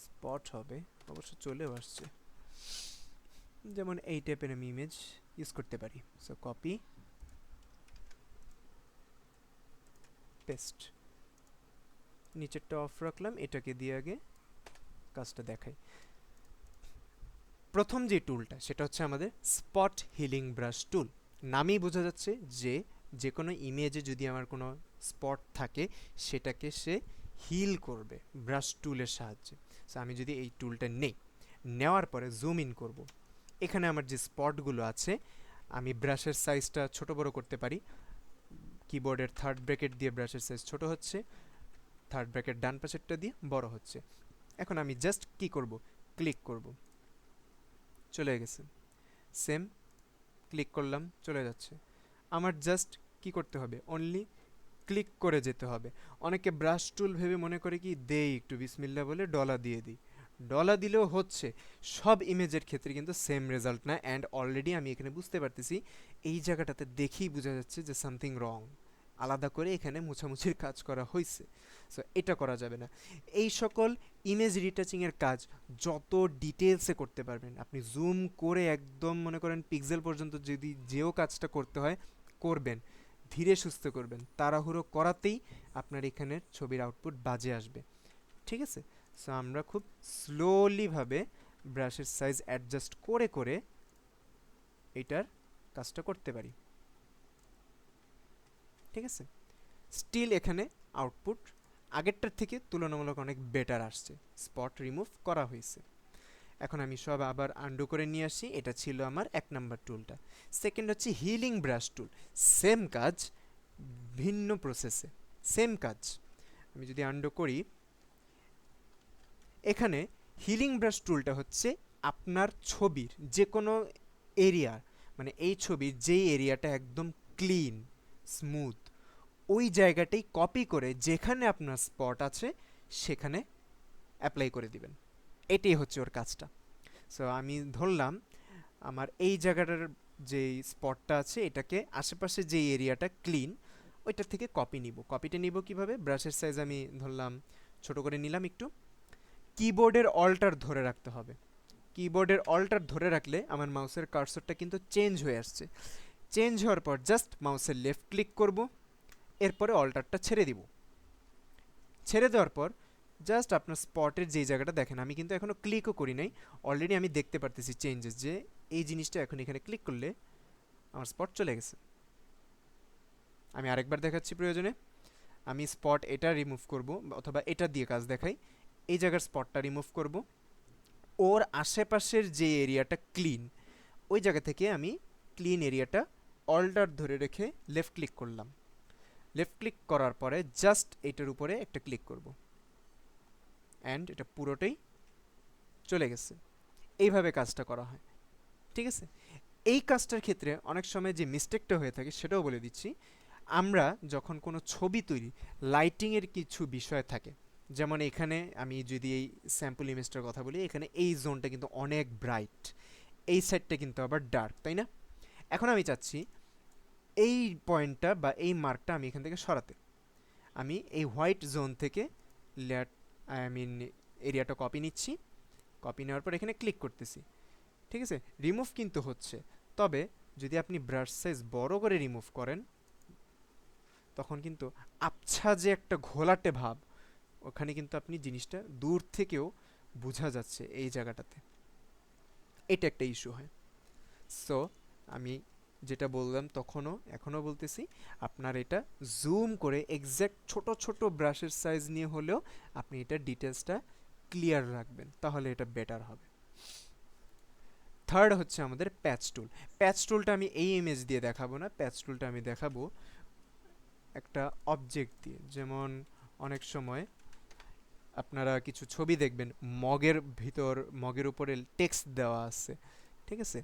স্পট হবে অবশ্য চলেও আসছে, যেমন এই টাইপের আমি ইমেজ ইউজ করতে পারি। সো কপি পেস্ট, নিচেরটা অফ রাখলাম, এটাকে দিয়ে আগে কাজটা দেখাই। প্রথম যে টুলটা সেটা হচ্ছে আমাদের স্পট হিলিং ব্রাশ টুল। নামেই বোঝা যাচ্ছে যে যে কোনো ইমেজে যদি আমার কোনো স্পট থাকে সেটাকে সে হিল করবে ব্রাশ টুলের সাহায্যে। সো আমি যদি এই টুলটা নেই, নেওয়ার পরে জুম ইন করব, এখানে আমার যে স্পটগুলো আছে আমি ব্রাশের সাইজটা ছোট বড় করতে পারি। কিবোর্ডের থার্ড ব্র্যাকেট দিয়ে ব্রাশের সাইজ ছোট হচ্ছে, থার্ড ব্র্যাকেট ডান পাশেরটা দিয়ে বড় হচ্ছে। এখন আমি জাস্ট কি করব, ক্লিক করব, চলে গেছে। সেম ক্লিক করলাম, চলে যাচ্ছে। আমার জাস্ট কি করতে হবে, অনলি ক্লিক করে যেতে হবে। অনেকে ব্রাশ টুল ভেবে মনে করে কি দেই একটু বিসমিল্লা বলে ডলা দিয়ে দিই, ডলা দিলেও হচ্ছে। সব ইমেজের ক্ষেত্রে কিন্তু সেম রেজাল্ট না, অ্যান্ড অলরেডি আমি এখানে বুঝতে পারতেছি এই জায়গাটাতে দেখেই বোঝা যাচ্ছে যে সামথিং রং, আলাদা করে এখানে মুছামুছির কাজ করা হয়েছে। সো এটা করা যাবে না। এই সকল ইমেজ রিটাচিংয়ের কাজ যত ডিটেলসে করতে পারবেন, আপনি জুম করে একদম মনে করেন পিক্সেল পর্যন্ত যদি যেও কাজটা করতে হয় করবেন, ধীরে সুস্থে করবেন, তাড়াহুড়ো করাতেই আপনার এখানের ছবির আউটপুট বাজে আসবে। ঠিক আছে, সো আমরা খুব স্লোলিভাবে ব্রাশের সাইজ অ্যাডজাস্ট করে করে এইটার কাজটা করতে পারি। ঠিক আছে, স্টিল এখানে আউটপুট আগেরটার থেকে তুলনামূলক অনেক বেটার আসছে, স্পট রিমুভ করা হয়েছে। এখন আমি সব আবার আন্ডু করে নিয়ে আসি। এটা ছিল আমার 1 নাম্বার টুলটা। সেকেন্ড হচ্ছে হিলিং ব্রাশ টুল। সেম কাজ, ভিন্ন প্রসেসে সেম কাজ। আমি যদি আন্ডু করি, এখানে হিলিং ব্রাশ টুলটা হচ্ছে আপনার ছবির যে কোনো এরিয়া, মানে এই ছবির যেই এরিয়াটা একদম ক্লিন স্মুথ ওই জায়গাটাই কপি করে যেখানে আপনার স্পট আছে সেখানে অ্যাপ্লাই করে দিবেন। এটাই হচ্ছে ওর কাজটা। সো আমি ধরলাম আমার এই জায়গাটার যেই স্পটটা আছে এটাকে আশেপাশে যেই এরিয়াটা ক্লিন ওইটার থেকে কপি নিব। কপিটা নিব কিভাবে, ব্রাশের সাইজ আমি ধরলাম ছোট করে নিলাম একটু। কিবোর্ডের অল্টার ধরে রাখতে হবে। কিবোর্ডের অল্টার ধরে রাখলে আমার মাউসের কার্সরটা কিন্তু চেঞ্জ হয়ে আসছে। চেঞ্জ হওয়ার পর জাস্ট মাউসের লেফট ক্লিক করব, এরপরে অল্টারটা ছেড়ে দিব। ছেড়ে দেওয়ার পর জাস্ট আপনার স্পটের যেই জায়গাটা দেখেন, আমি কিন্তু এখনও ক্লিকও করি নাই, অলরেডি আমি দেখতে পারতেছি চেঞ্জেস, যে এই জিনিসটা এখন এখানে ক্লিক করলে আমার স্পট চলে গেছে। আমি আরেকবার দেখাচ্ছি প্রয়োজনে। আমি স্পট এটা রিমুভ করব, অথবা এটা দিয়ে কাজ দেখাই। এই জায়গার স্পটটা রিমুভ করব, ওর আশেপাশের যে এরিয়াটা ক্লিন ওই জায়গা থেকে আমি ক্লিন এরিয়াটা অল্টার ধরে রেখে লেফট ক্লিক করলাম। লেফট ক্লিক করার পরে জাস্ট এটার উপরে একটা ক্লিক করব, অ্যান্ড এটা পুরোটাই চলে গেছে। এইভাবে কাজটা করা হয়, ঠিক আছে? এই কাজটার ক্ষেত্রে অনেক সময় যে মিস্টেকটা হয়ে থাকে সেটাও বলে দিচ্ছি। আমরা যখন কোনো ছবি তৈরি, লাইটিংয়ের কিছু বিষয় থাকে, যেমন এখানে আমি যদি এই স্যাম্পল ইমেজটার কথা বলি, এখানে এই জোনটা কিন্তু অনেক ব্রাইট, এই সাইডটা কিন্তু আবার ডার্ক, তাই না? এখন আমি চাচ্ছি এই পয়েন্টটা বা এই মার্কটা আমি এখান থেকে সরাতে। আমি এই হোয়াইট জোন থেকে লেয়ার, আই মিন এরিয়াটা কপি নিচ্ছি, কপি নেওয়ার পর এখানে ক্লিক করতেছি, ঠিক আছে? রিমুভ কিন্তু হচ্ছে, তবে যদি আপনি ব্রাশ সাইজ বড় করে রিমুভ করেন তখন কিন্তু আবছা যে একটা ঘোলাটে ভাব, ওখানে কিন্তু আপনি জিনিসটা দূর থেকেও বোঝা যাচ্ছে এই জায়গাটাতে। এটা একটা ইস্যু হয়। সো আমি যেটা বললাম তখনও এখনও বলতেছি, আপনার এটা জুম করে এক্স্যাক্ট ছোট ছোট ব্রাশের সাইজ নিয়ে হলেও আপনি এটা ডিটেলসটা ক্লিয়ার রাখবেন, তাহলে এটা বেটার হবে। থার্ড হচ্ছে আমাদের প্যাচ টুল। প্যাচ টুলটা আমি এই ইমেজ দিয়ে দেখাবো না, প্যাচ টুলটা আমি দেখাবো একটা অবজেক্ট দিয়ে। যেমন অনেক সময় আপনারা কিছু ছবি দেখবেন, মগের ভিতর, মগের উপরে টেক্সট দেওয়া আছে, ঠিক আছে?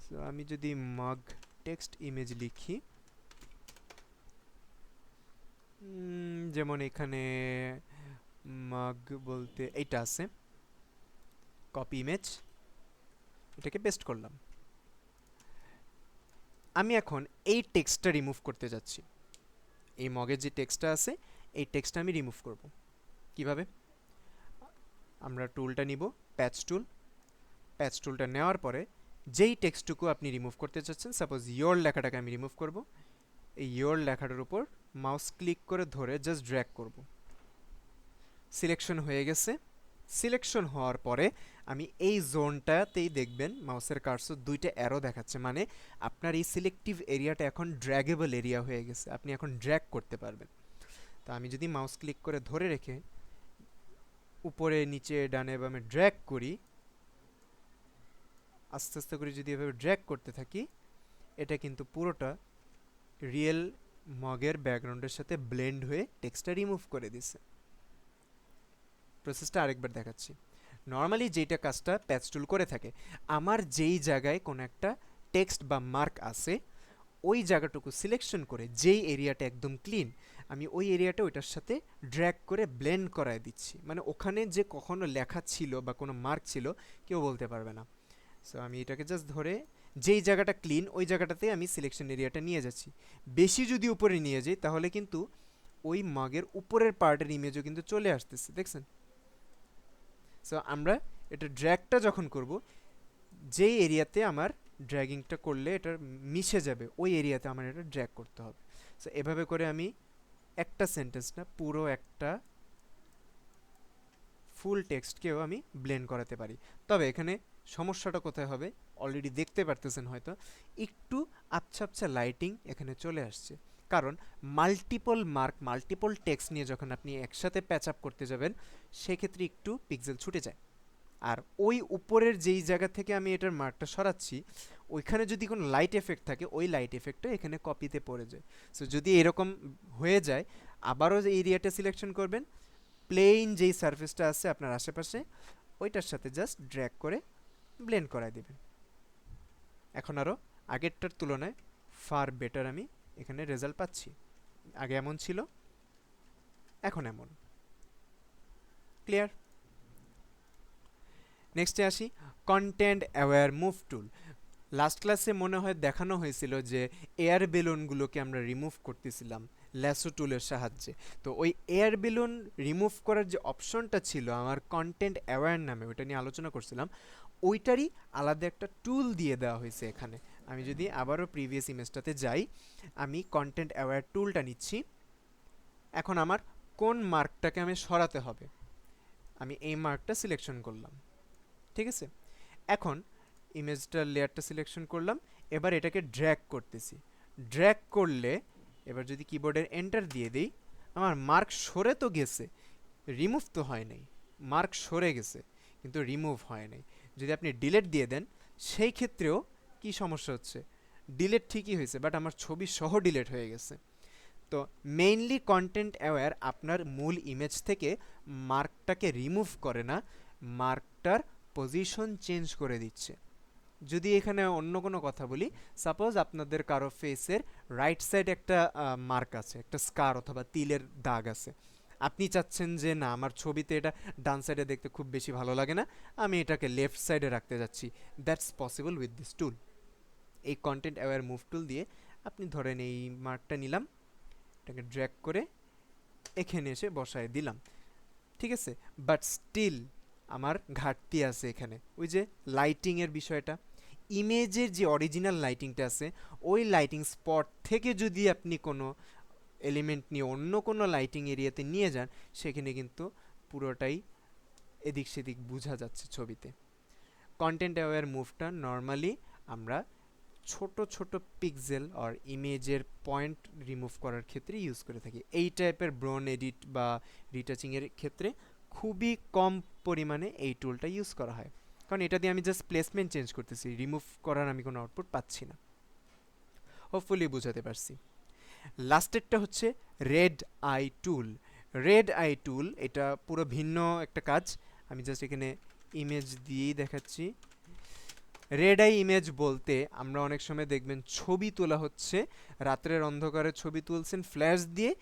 সো আমি যদি মগ টেক্সট ইমেজ লিখি, যেমন এখানে মগ বলতে এইটা আছে, কপি ইমেজ, এটাকে পেস্ট করলাম। আমি এখন এই টেক্সটটা রিমুভ করতে যাচ্ছি। এই মগের যে টেক্সটটা আছে, এই টেক্সটটা আমি রিমুভ করব। কিভাবে? আমরা টুলটা নিব, প্যাচ টুল। প্যাচ টুলটা নেওয়ার পরে যেই টেক্সটটুকু আপনি রিমুভ করতে চাচ্ছেন, সাপোজ ইয়োর লেখাটাকে আমি রিমুভ করব, এই ইয়োর লেখাটার উপর মাউস ক্লিক করে ধরে জাস্ট ড্র্যাগ করব। সিলেকশন হয়ে গেছে। সিলেকশন হওয়ার পরে আমি এই জোনটাতেই দেখবেন মাউসের কার্সর দুইটা অ্যারো দেখাচ্ছে, মানে আপনার এই সিলেক্টিভ এরিয়াটা এখন ড্র্যাগেবল এরিয়া হয়ে গেছে, আপনি এখন ড্র্যাগ করতে পারবেন। তো আমি যদি মাউস ক্লিক করে ধরে রেখে উপরে নিচে ডানে বামে ড্র্যাগ করি, আস্তে আস্তে করে যদি এভাবে ড্র্যাগ করতে থাকি, এটা কিন্তু পুরোটা রিয়েল মগের ব্যাকগ্রাউন্ডের সাথে ব্লেন্ড হয়ে টেক্সটটা রিমুভ করে দিছে। প্রসেসটা আরেকবার দেখাচ্ছি। নর্মালি যেটা কাজটা প্যাচ টুল করে থাকে, আমার যেই জায়গায় কোনো একটা টেক্সট বা মার্ক আছে, ওই জায়গাটুকু সিলেকশন করে যেই এরিয়াটা একদম ক্লিন, আমি ওই এরিয়াটা ওইটার সাথে ড্র্যাগ করে ব্লেন্ড করায় দিচ্ছি, মানে ওখানে যে কখনো লেখা ছিল বা কোনো মার্ক ছিল কেউ বলতে পারবে না। সো আমি এটাকে জাস্ট ধরে যেই জায়গাটা ক্লিন ওই জায়গাটাতে আমি সিলেকশন এরিয়াটা নিয়ে যাচ্ছি। বেশি যদি উপরে নিয়ে যাই তাহলে কিন্তু ওই মাগের উপরের পার্টের ইমেজও কিন্তু চলে আসতেছে, দেখছেন? সো আমরা এটা ড্র্যাগটা যখন করব, যেই এরিয়াতে আমার ড্র্যাগিংটা করলে এটা মিশে যাবে, ওই এরিয়াতে আমার এটা ড্র্যাগ করতে হবে। সো এভাবে করে আমি একটা সেন্টেন্স না, পুরো একটা ফুল টেক্সটকেও আমি ব্লেন্ড করাতে পারি। তবে এখানে সমস্যাটা কোথায় হবে অলরেডি দেখতে পারতেছেন হয়তো, একটু আবছা আবছা লাইটিং এখানে চলে আসছে, কারণ মাল্টিপল মার্ক, মাল্টিপল টেক্সট নিয়ে যখন আপনি একসাথে প্যাচ আপ করতে যাবেন সেক্ষেত্রে একটু পিক্সেল ছুটে যায়। আর ওই উপরের যেই জায়গা থেকে আমি এটার মার্কটা সরাচ্ছি, ওইখানে যদি কোনো লাইট এফেক্ট থাকে, ওই লাইট এফেক্টটা এখানে কপিতে পড়ে যায়। সো যদি এরকম হয়ে যায়, আবারও যে এরিয়াটা সিলেকশন করবেন, প্লেন যেই সারফেসটা আছে আপনার আশেপাশে, ওইটার সাথে জাস্ট ড্র্যাগ করে ব্লেন্ড করায় দেবেন। এখন আরও আগেরটার তুলনায় ফার বেটার আমি এখানে রেজাল্ট পাচ্ছি। আগে এমন ছিল, এখন এমন। ক্লিয়ার? নেক্সটে আসি, content aware move tool. Last ক্লাসে মনে হয় দেখানো হয়েছিল যে এয়ার বেলুনগুলোকে আমরা রিমুভ করতেছিলাম ল্যাসো টুলের সাহায্যে। তো ওই এয়ার বেলুন রিমুভ করার যে অপশনটা ছিল আমার কন্টেন্ট অ্যাওয়্যার নামে, ওইটা নিয়ে আলোচনা করছিলাম, ওইটারই আলাদা একটা টুল দিয়ে দেওয়া হয়েছে এখানে। আমি যদি আবারও প্রিভিয়াস ইমেজটাতে যাই, আমি কন্টেন্ট অ্যাওয়্যার টুলটা নিচ্ছি। এখন আমার কোন মার্কটাকে আমি সরাতে হবে, আমি এই মার্কটা সিলেকশন করলাম, ঠিক আছে? এখন ইমেজটার লেয়ারটা সিলেকশন করলাম, এবার এটাকে ড্র্যাগ করতেছি। ড্র্যাগ করলে এবার যদি কিবোর্ডের এন্টার দিয়ে দিই, আমার মার্ক সরে তো গেছে, রিমুভ তো হয় নাই। মার্ক সরে গেছে কিন্তু রিমুভ হয় নাই। যদি আপনি ডিলেট দিয়ে দেন সেই ক্ষেত্রেও কি সমস্যা হচ্ছে, ডিলেট ঠিকই হয়েছে বাট আমার ছবি সহ ডিলেট হয়ে গেছে। তো মেইনলি কন্টেন্ট অ্যাওয়্যার আপনার মূল ইমেজ থেকে মার্কটাকে রিমুভ করে না, মার্কটার পজিশন চেঞ্জ করে দিচ্ছে। যদি এখানে অন্য কোনো কথা বলি, সাপোজ আপনাদের কারো ফেসের রাইট সাইড একটা মার্ক আছে, একটা স্কার অথবা তিলের দাগ আছে, আপনি চাচ্ছেন যে না আমার ছবিতে এটা ডান সাইডে দেখতে খুব বেশি ভালো লাগে না, আমি এটাকে লেফট সাইডে রাখতে যাচ্ছি, দ্যাটস পসিবল উইথ দিস টুল। এই কন্টেন্ট অ্যাওয়্যার মুভ টুল দিয়ে আপনি ধরেন এই মার্কটা নিলাম, এটাকে ড্র্যাগ করে এখানে এসে বসায় দিলাম, ঠিক আছে? বাট স্টিল আমার ঘাটতি আছে এখানে, ওই যে লাইটিংয়ের বিষয়টা। ইমেজের যে অরিজিনাল লাইটিংটা আছে, ওই লাইটিং স্পট থেকে যদি আপনি কোনো এলিমেন্ট নিয়ে অন্য কোনো লাইটিং এরিয়াতে নিয়ে যান, সেখানে কিন্তু পুরোটাই এদিক সেদিক বোঝা যাচ্ছে ছবিতে। কন্টেন্ট অ্যাওয়্যার মুভটা নর্মালি আমরা ছোট ছোট পিক্সেল আর ইমেজের পয়েন্ট রিমুভ করার ক্ষেত্রে ইউজ করে থাকি। এই টাইপের ব্রন এডিট বা রিটাচিংয়ের ক্ষেত্রে খুবই কম পরিমাণে এই টুলটা ইউজ করা হয়, কারণ এটা দিয়ে আমি জাস্ট প্লেসমেন্ট চেঞ্জ করতেছি, রিমুভ করার আমি কোনো আউটপুট পাচ্ছি না। হোপফুলি বুঝাতে পারছি। লাস্টেরটা হচ্ছে রেড আই টুল। রেড আই টুল এটা পুরো ভিন্ন একটা কাজ, আমি জাস্ট এখানে ইমেজ দিয়েই দেখাচ্ছি। রেড আই ইমেজ বলতে আমরা অনেক সময় দেখবেন ছবি তোলা হচ্ছে, রাত্রের অন্ধকারে ছবি তুলছেন ফ্ল্যাশ দিয়ে,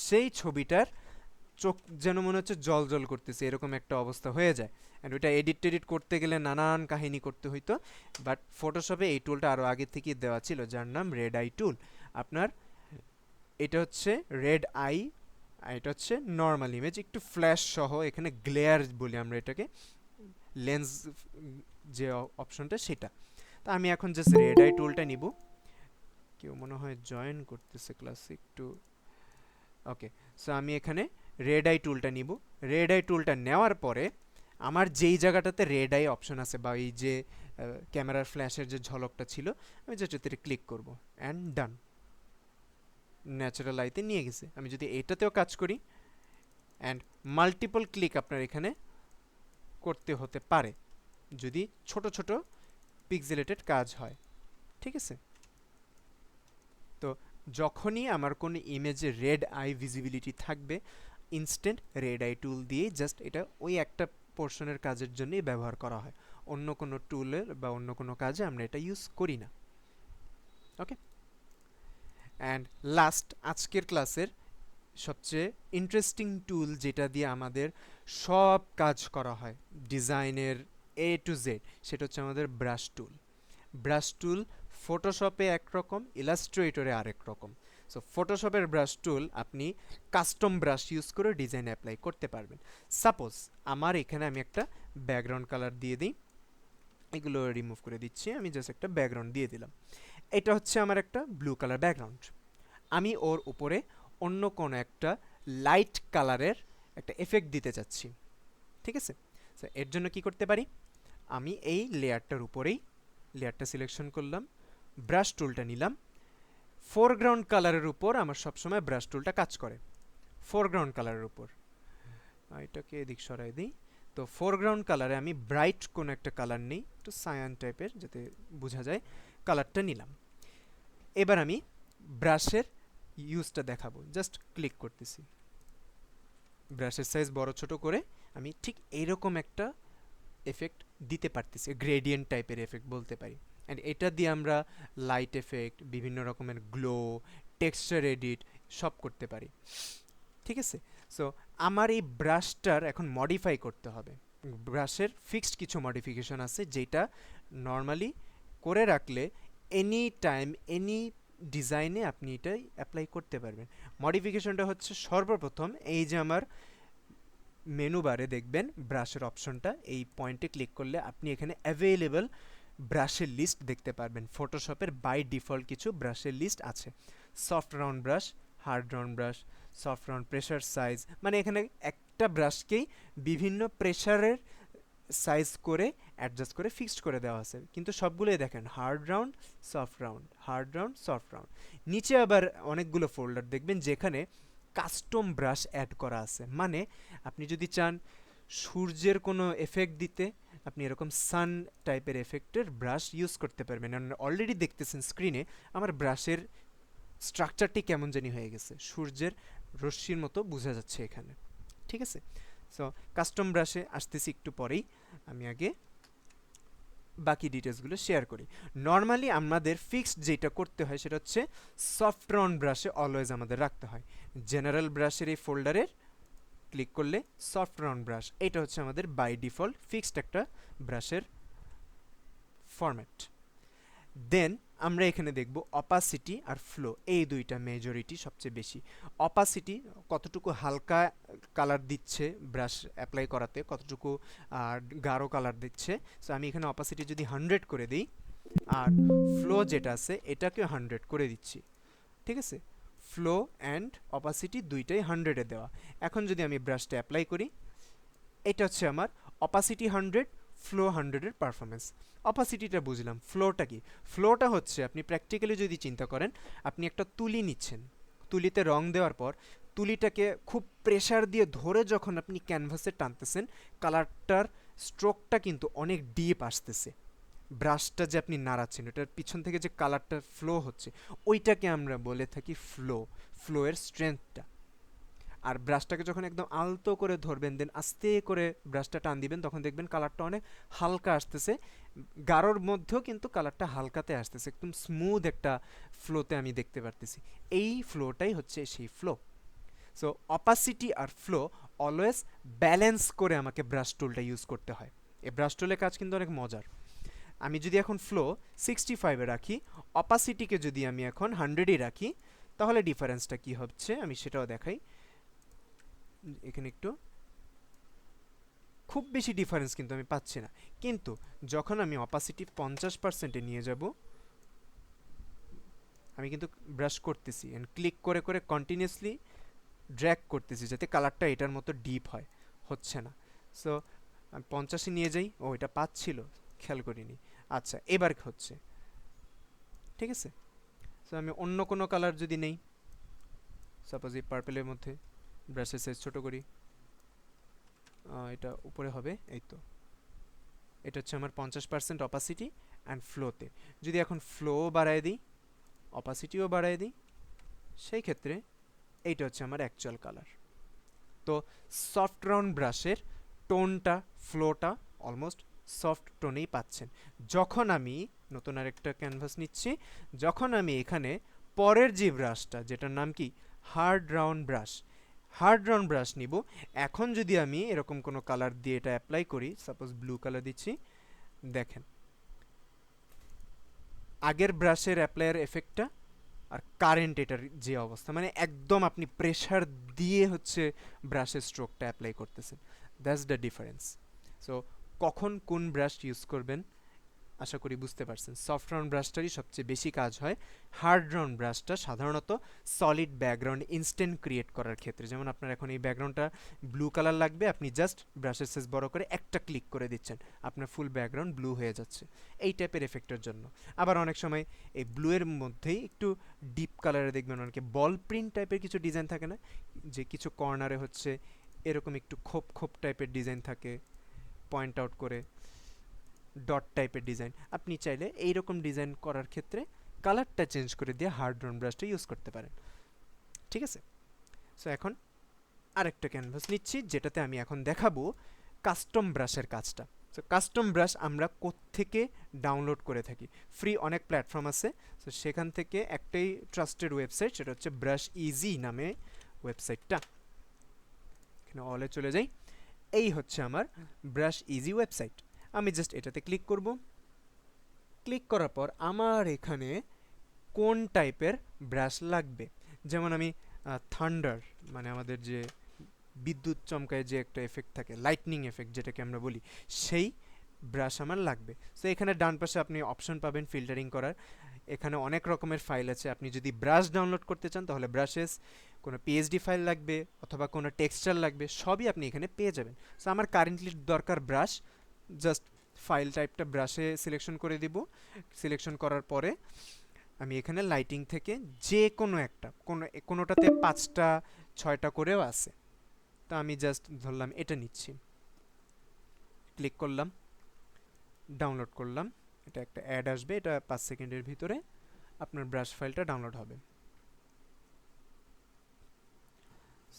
সেই ছবিটার চোখ যেন মনে হচ্ছে জল জল করতেছে, এরকম একটা অবস্থা হয়ে যায়। অ্যান্ড ওইটা এডিট টেডিট করতে গেলে নানান কাহিনী করতে হইতো, বাট ফটোশপে এই টুলটা আরও আগে থেকেই দেওয়া ছিল, যার নাম রেড আই টুল। আপনার এটা হচ্ছে রেড আই, আর এটা হচ্ছে নর্মাল ইমেজ, একটু ফ্ল্যাশ সহ, এখানে গ্লেয়ার বলি আমরা এটাকে, লেন্স যে অপশনটা সেটা। তো আমি এখন জাস্ট রেড আই টুলটা নিব। কেউ মনে হয় জয়েন করতেছে ক্লাসে একটু, ওকে। সো আমি এখানে রেড আই টুলটা নিব। রেড আই টুলটা নেওয়ার পরে আমার যেই জায়গাটাতে রেড আই অপশন আছে বা এই যে ক্যামেরার ফ্ল্যাশের যে ঝলকটা ছিল, আমি জাস্ট এতে ক্লিক করব অ্যান্ড ডান, ন্যাচারাল আইতে নিয়ে গেছে। আমি যদি এটাতেও কাজ করি, অ্যান্ড মাল্টিপল ক্লিক আপনার এখানে করতে হতে পারে যদি ছোট ছোট পিক্সেলেটেড কাজ হয়, ঠিক আছে? তো যখনই আমার কোনো ইমেজে রেড আই ভিজিবিলিটি থাকবে, ইনস্ট্যান্ট রেড আই টুল দিয়ে জাস্ট এটা ওই একটা পোর্শনের কাজের জন্যই ব্যবহার করা হয়, অন্য কোনো টুলের বা অন্য কোনো কাজে আমরা এটা ইউজ করি না। ওকে, অ্যান্ড লাস্ট আজকের ক্লাসের সবচেয়ে ইন্টারেস্টিং টুল, যেটা দিয়ে আমাদের সব কাজ করা হয় ডিজাইনের এ টু জেড, সেটা হচ্ছে আমাদের ব্রাশ টুল। ব্রাশ টুল ফটোশপে একরকম, ইলাস্ট্রেটরে আরেক রকম। সো ফটোশপের ব্রাশ টুল আপনি কাস্টম ব্রাশ ইউজ করে ডিজাইন অ্যাপ্লাই করতে পারবেন। সাপোজ আমার এখানে আমি একটা ব্যাকগ্রাউন্ড কালার দিয়ে দিই, এগুলো রিমুভ করে দিচ্ছি, আমি জাস্ট একটা ব্যাকগ্রাউন্ড দিয়ে দিলাম। এটা হচ্ছে আমার একটা ব্লু কালার ব্যাকগ্রাউন্ড, আমি ওর উপরে অন্য কোনো একটা লাইট কালারের একটা এফেক্ট দিতে চাচ্ছি, ঠিক আছে? সো এর জন্য কি করতে পারি, আমি এই লেয়ারটার উপরেই লেয়ারটা সিলেকশন করলাম, ব্রাশ টুলটা নিলাম, ফোরগ্রাউন্ড কালারের উপর আমার সবসময় ব্রাশ টুলটা কাজ করে, ফোরগ্রাউন্ড কালারের উপর। এটাকে এদিক সরাই দিই। তো ফোরগ্রাউন্ড কালারে আমি ব্রাইট কোনো একটা কালার নেই, একটু সায়ান টাইপের যাতে বোঝা যায়, কালারটা নিলাম। এবার আমি ব্রাশের ইউজটা দেখাবো, জাস্ট ক্লিক করতেছি, ব্রাশের সাইজ বড় ছোট করে আমি ঠিক এইরকম একটা এফেক্ট দিতে পারতেছি, গ্রেডিয়েন্ট টাইপের এফেক্ট বলতে পারি। অ্যান্ড এটা দিয়ে আমরা লাইট এফেক্ট, বিভিন্ন রকমের গ্লো, টেক্সচার এডিট সব করতে পারি, ঠিক আছে? সো আমার এই ব্রাশটার এখন মডিফাই করতে হবে। ব্রাশের ফিক্সড কিছু মডিফিকেশন আছে, যেটা নর্মালি করে রাখলে এনি টাইম এনি ডিজাইনে আপনি এটাই অ্যাপ্লাই করতে পারবেন। মডিফিকেশনটা হচ্ছে সর্বপ্রথম এই যে আমার মেনু বারে দেখবেন ব্রাশের অপশনটা, এই পয়েন্টে ক্লিক করলে আপনি এখানে অ্যাভেলেবল ব্রাশের লিস্ট দেখতে পারবেন। ফটোশপের বাই ডিফল্ট কিছু ব্রাশের লিস্ট আছে, soft round brush, hard round brush, soft round, pressure size, মানে এখানে একটা ব্রাশকেই বিভিন্ন প্রেশারের সাইজ করে অ্যাডজাস্ট করে ফিক্সড করে দেওয়া আছে, কিন্তু সবগুলোই দেখেন hard round, soft round, hard round, soft round. নিচে আবার অনেকগুলো ফোল্ডার দেখবেন যেখানে কাস্টম ব্রাশ অ্যাড করা আছে, মানে আপনি যদি চান সূর্যের কোনো এফেক্ট দিতে, আপনি এরকম সান টাইপের এফেক্টের ব্রাশ ইউজ করতে পারবেন। অলরেডি দেখতেছেন স্ক্রিনে আমার ব্রাশের স্ট্রাকচারটি কেমন জানি হয়ে গেছে, সূর্যের রশ্মির মতো বোঝা যাচ্ছে এখানে, ঠিক আছে? সো কাস্টম ব্রাশে আসতেছি একটু পরেই, আমি আগে বাকি ডিটেলসগুলো শেয়ার করি। নর্মালি আমাদের ফিক্সড যেটা করতে হয় সেটা হচ্ছে সফট রাউন্ড ব্রাশে অলওয়েজ আমাদের রাখতে হয়। জেনারেল ব্রাশের এই ফোল্ডারের ক্লিক করলে সফট রাউন্ড ব্রাশ, এটা হচ্ছে আমাদের বাই ডিফল্ট ফিক্সড একটা ব্রাশের ফরম্যাট। দেন আমরা এখানে দেখব অপাসিটি আর ফ্লো, এই দুইটা মেজরিটি সবচেয়ে বেশি। অপাসিটি কতটুকু হালকা কালার দিচ্ছে ব্রাশ অ্যাপ্লাই করাতে, কতটুকু গাঢ় কালার দিচ্ছে। সো আমি এখানে অপাসিটি যদি 100 করে দিই, আর ফ্লো যেটা আছে এটাকে 100 করে দিচ্ছি, ঠিক আছে। ফ্লো অ্যান্ড অপাসিটি দুইটাই 100-এ দেওয়া। এখন যদি আমি ব্রাশটা অ্যাপ্লাই করি, এটা হচ্ছে আমার অপাসিটি 100, ফ্লো 100-এর পারফরমেন্স। অপাসিটিটা বুঝলাম, ফ্লোটা কি? ফ্লোটা হচ্ছে আপনি প্র্যাকটিক্যালি যদি চিন্তা করেন, আপনি একটা তুলি নিচ্ছেন, তুলিতে রং দেওয়ার পর তুলিটাকে খুব প্রেসার দিয়ে ধরে যখন আপনি ক্যানভাসে টানতেছেন, কালারটার স্ট্রোকটা কিন্তু অনেক ডিপ আসতেছে। ব্রাশটা যে আপনি নাড়াচ্ছেন, ওটার পিছন থেকে যে কালারটা ফ্লো হচ্ছে, ওইটাকে আমরা বলে থাকি ফ্লো, ফ্লোয়ের স্ট্রেংথটা। আর ব্রাশটাকে যখন একদম আলতো করে ধরবেন, দেন আস্তে করে ব্রাশটা টান দিবেন, তখন দেখবেন কালারটা অনেক হালকা আসতেছে, গাঢ়র মধ্যেও কিন্তু কালারটা হালকাতে আসতেছে, একদম স্মুথ একটা ফ্লোতে আমি দেখতে পারতেছি। এই ফ্লোটাই হচ্ছে সেই ফ্লো। সো অপাসিটি আর ফ্লো অলওয়েজ ব্যালেন্স করে আমাকে ব্রাশ টুলটা ইউজ করতে হয়। এই ব্রাশ টুলের কাজ কিন্তু অনেক মজার। আমি যদি এখন ফ্লো 65-এ রাখি, অপাসিটিকে যদি আমি এখন 100-ই রাখি, তাহলে ডিফারেন্সটা কি হচ্ছে আমি সেটাও দেখাই। এখানে একটু খুব বেশি ডিফারেন্স কিন্তু আমি পাচ্ছি না, কিন্তু যখন আমি অপাসিটি 50%-এ নিয়ে যাব, আমি কিন্তু ব্রাশ করতেছি এন্ড ক্লিক করে করে কন্টিনিউয়াসলি ড্র্যাগ করতেছি যাতে কালারটা এটার মতো ডিপ হয়, হচ্ছে না। সো আমি 50-এ নিয়ে যাই, ও এটা পাচ্ছিল, খেয়াল করিনি। আচ্ছা, এবার হচ্ছে, ঠিক আছে। সো আমি অন্য কোনো কালার যদি নেই, সাপোজ এই পার্পেলের মধ্যে, ব্রাশের সাইজ ছোট করি, এটা উপরে হবে, এই তো। এটা হচ্ছে আমার 50% অপাসিটি অ্যান্ড ফ্লোতে। যদি এখন ফ্লো বাড়ায় দিই, অপাসিটিও বাড়ায় দিই, সেই ক্ষেত্রে এইটা হচ্ছে আমার অ্যাকচুয়াল কালার। তো সফট রাউন্ড ব্রাশের টোনটা, ফ্লোটা অলমোস্ট সফট টোনেই পাচ্ছেন। যখন আমি নতুন আরেকটা ক্যানভাস নিচ্ছি, যখন আমি এখানে পরের যে ব্রাশটা, যেটার নাম কি hard round brush, hard round brush নিব, এখন যদি আমি এরকম কোনো কালার দিয়ে এটা অ্যাপ্লাই করি, সাপোজ ব্লু কালার দিচ্ছি, দেখেন আগের ব্রাশের অ্যাপ্লায়ার এফেক্টটা আর কারেন্ট এটার যে অবস্থা, মানে একদম আপনি প্রেশার দিয়ে হচ্ছে ব্রাশের স্ট্রোকটা অ্যাপ্লাই করতেছেন। That's the difference. সো কখন কোন ব্রাশ ইউজ করবেন আশা করি বুঝতে পারছেন। সফট রাউন্ড ব্রাশটারই সবচেয়ে বেশি কাজ হয়। হার্ড রাউন্ড ব্রাশটা সাধারণত সলিড ব্যাকগ্রাউন্ড ইনস্ট্যান্ট ক্রিয়েট করার ক্ষেত্রে, যেমন আপনার এখন এই ব্যাকগ্রাউন্ডটা ব্লু কালার লাগবে, আপনি জাস্ট ব্রাশের সাইজ বড় করে একটা ক্লিক করে দিচ্ছেন, আপনার ফুল ব্যাকগ্রাউন্ড ব্লু হয়ে যাচ্ছে, এই টাইপের এফেক্টের জন্য। আবার অনেক সময় এই ব্লু এর মধ্যেই একটু ডিপ কালারে দেখবেন অনেকে বল প্রিন্ট টাইপের কিছু ডিজাইন থাকে না, যে কিছু কর্নারে হচ্ছে এরকম একটু খোপ খোপ টাইপের ডিজাইন থাকে, পয়েন্ট আউট করে ডট টাইপের ডিজাইন, আপনি চাইলে এইরকম ডিজাইন করার ক্ষেত্রে কালারটা চেঞ্জ করে দিয়ে হার্ড রাউন্ড ব্রাশটা ইউজ করতে পারেন, ঠিক আছে। সো এখন আরেকটা ক্যানভাস নিচ্ছি, যেটাতে আমি এখন দেখাবো কাস্টম ব্রাশের কাজটা। সো কাস্টম ব্রাশ আমরা কোত্থেকে ডাউনলোড করে থাকি, ফ্রি অনেক প্ল্যাটফর্ম আছে। সো সেখান থেকে একটাই ট্রাস্টেড ওয়েবসাইট, সেটা হচ্ছে ব্রাশ ইজি নামে ওয়েবসাইটটা। এখানে অলে চলে যাই, এই হচ্ছে আমার ব্রাশ ইজি ওয়েবসাইট। আমি জাস্ট এটাতে ক্লিক করব, ক্লিক করার পর আমার এখানে কোন টাইপের ব্রাশ লাগবে, যেমন আমি থান্ডার, মানে আমাদের যে বিদ্যুৎ চমকায় যে একটা এফেক্ট থাকে, লাইটনিং এফেক্ট যেটাকে আমরা বলি, সেই ব্রাশ আমার লাগবে। সো এখানে ডান পাশে আপনি অপশন পাবেন ফিল্টারিং করার, এখানে অনেক রকমের ফাইল আছে। আপনি যদি ব্রাশ ডাউনলোড করতে চান তাহলে ব্রাশেস, কোনো পিএইচডি ফাইল লাগবে অথবা কোনো টেক্সচার লাগবে, সবই আপনি এখানে পেয়ে যাবেন। সো আমার কারেন্টলি দরকার ব্রাশ, জাস্ট ফাইল টাইপটা ব্রাশে সিলেকশন করে দিব। সিলেকশন করার পরে আমি এখানে লাইটিং থেকে যে কোনো একটা, কোনোটাতে 5টা 6টা করেও আছে, তো আমি জাস্ট ধরলাম এটা নিচ্ছি, ক্লিক করলাম, ডাউনলোড করলাম। এটা একটা অ্যাড আসবে, এটা 5 সেকেন্ডের ভিতরে আপনার ব্রাশ ফাইলটা ডাউনলোড হবে।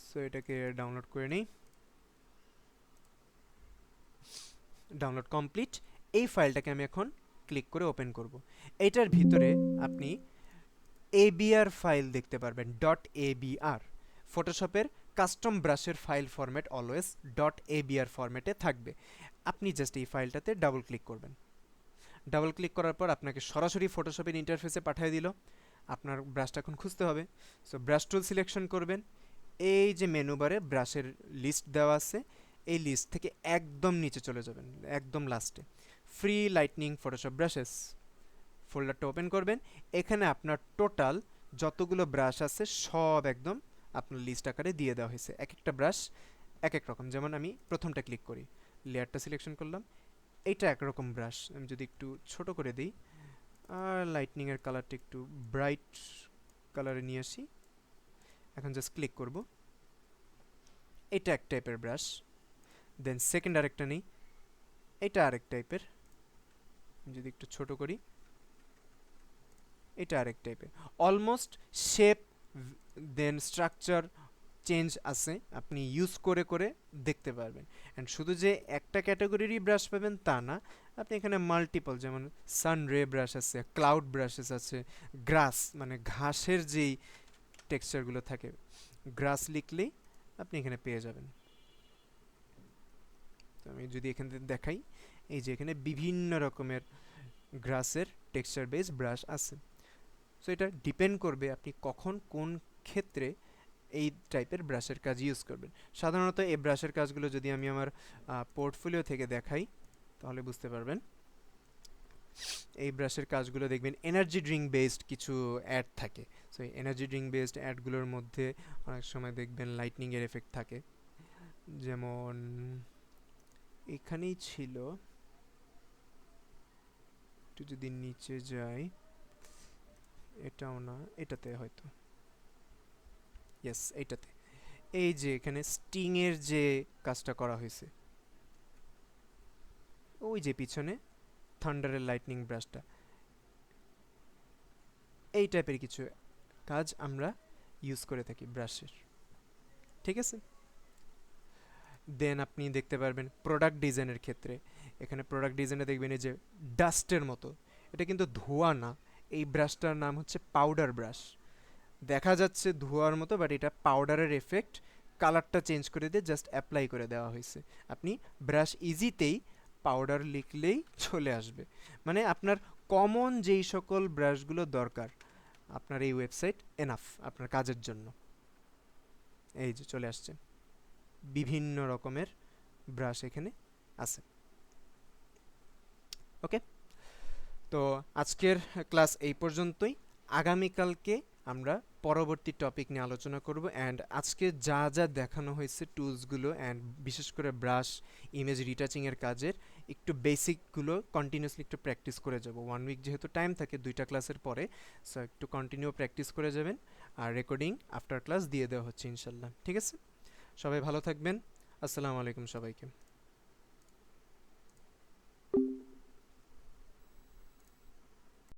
সো এটাকে ডাউনলোড করে নিই, ডাউনলোড কমপ্লিট। এই ফাইলটাকে আমি এখন ক্লিক করে ওপেন করব। এইটার ভিতরে আপনি ABR ফাইল দেখতে পারবেন, .abr। ফটোশপের কাস্টম ব্রাশের ফাইল ফরম্যাট অলওয়েজ .abr ফরম্যাটে থাকবে। আপনি জাস্ট এই ফাইলটাতে ডাবল ক্লিক করবেন। ডাবল ক্লিক করার পর আপনাকে সরাসরি ফটোশপের ইন্টারফেসে পাঠিয়ে দিল। আপনার ব্রাশটা এখন খুঁজতে হবে। সো ব্রাশ টুল সিলেকশন করবেন। এই যে মেনু বারে ব্রাশের লিস্ট দেওয়া আছে, এই লিস্ট থেকে একদম নিচে চলে যাবেন, একদম লাস্টে ফ্রি লাইটনিং ফটোশপ ব্রাশেস ফোল্ডারটা ওপেন করবেন। এখানে আপনার টোটাল যতগুলো ব্রাশ আছে সব একদম আপনার লিস্ট আকারে দিয়ে দেওয়া হয়েছে। এক একটা ব্রাশ এক এক রকম। যেমন আমি প্রথমটা ক্লিক করি, লেয়ারটা সিলেকশন করলাম, এইটা একরকম ব্রাশ। আমি যদি একটু ছোট করে দিই আর লাইটনিংয়ের কালারটা একটু ব্রাইট কালারে নিয়ে আসি, এখন জাস্ট ক্লিক করব। এটা এক টাইপের ব্রাশ। দেন সেকেন্ড আরেকটা নেই, এটা আরেক টাইপের। যদি একটু ছোট করি, এটা আরেক টাইপের। অলমোস্ট শেপ দেন স্ট্রাকচার চেঞ্জ আছে, আপনি ইউজ করে করে দেখতে পারবেন। অ্যান্ড শুধু যে একটা ক্যাটাগরিরই ব্রাশ পাবেন তা না, আপনি এখানে মাল্টিপল, যেমন সান রে ব্রাশ আছে, ক্লাউড ব্রাশেস আছে, গ্রাস মানে ঘাসের যেই টেক্সচারগুলো থাকে, গ্রাস লিখলেই আপনি এখানে পেয়ে যাবেন। তো আমি যদি এখান থেকে দেখাই, এই যে এখানে বিভিন্ন রকমের গ্রাসের টেক্সচার বেস ব্রাশ আছে। সো এটা ডিপেন্ড করবে আপনি কখন কোন ক্ষেত্রে এই টাইপের ব্রাশের কাজ ইউজ করবেন। সাধারণত এই ব্রাশের কাজগুলো যদি আমি আমার পোর্টফোলিও থেকে দেখাই তাহলে বুঝতে পারবেন। এই ব্রাশের কাজগুলো দেখবেন এনার্জি ড্রিঙ্ক বেসড কিছু অ্যাড থাকে। সো এই এনার্জি ড্রিঙ্ক বেসড অ্যাডগুলোর মধ্যে অনেক সময় দেখবেন লাইটনিংয়ের এফেক্ট থাকে। যেমন এখানেই ছিল, একটু যদি নিচে যাই, এটাও না, এটাতে হয়তো, ইয়েস এইটাতে। এই যে এখানে স্টিংয়ের যে কাজটা করা হয়েছে, ওই যে পিছনে থান্ডারের লাইটনিং ব্রাশটা, এই টাইপের কিছু কাজ আমরা ইউজ করে থাকি ব্রাশের। ঠিক আছে। দেন আপনি দেখতে পারবেন প্রোডাক্ট ডিজাইনের ক্ষেত্রে, এখানে প্রোডাক্ট ডিজাইনে দেখবেন এই যে ডাস্টের মতো, এটা কিন্তু ধোঁয়া না। এই ব্রাশটার নাম হচ্ছে পাউডার ব্রাশ। দেখা যাচ্ছে ধোঁয়ার মতো, বাট এটা পাউডারের এফেক্ট, কালারটা চেঞ্জ করে দিয়ে জাস্ট অ্যাপ্লাই করে দেওয়া হয়েছে। আপনি ব্রাশ ইজিতেই পাউডার লিখলেই চলে আসবে। মানে আপনার কমন যেই সকল ব্রাশগুলো দরকার, আপনার এই ওয়েবসাইট এনাফ আপনার কাজের জন্য। এই যে চলে আসছে, বিভিন্ন রকমের ব্রাশ এখানে আছে। ওকে, তো আজকের ক্লাস এই পর্যন্তই। আগামীকালকে আমরা পরবর্তী টপিক নিয়ে আলোচনা করব। অ্যান্ড আজকে যা যা দেখানো হয়েছে টুলসগুলো, অ্যান্ড বিশেষ করে ব্রাশ ইমেজ রিটাচিংয়ের কাজের একটু বেসিকগুলো কন্টিনিউসলি একটু প্র্যাকটিস করে যাব। 1 উইক যেহেতু টাইম থাকে দুইটা ক্লাসের পরে, সো একটু কন্টিনিউ প্র্যাকটিস করে যাবেন। আর রেকর্ডিং আফটার ক্লাস দিয়ে দেওয়া হচ্ছে ইনশাল্লাহ। ঠিক আছে, সবাই ভালো থাকবেন। আসসালামু আলাইকুম সবাইকে।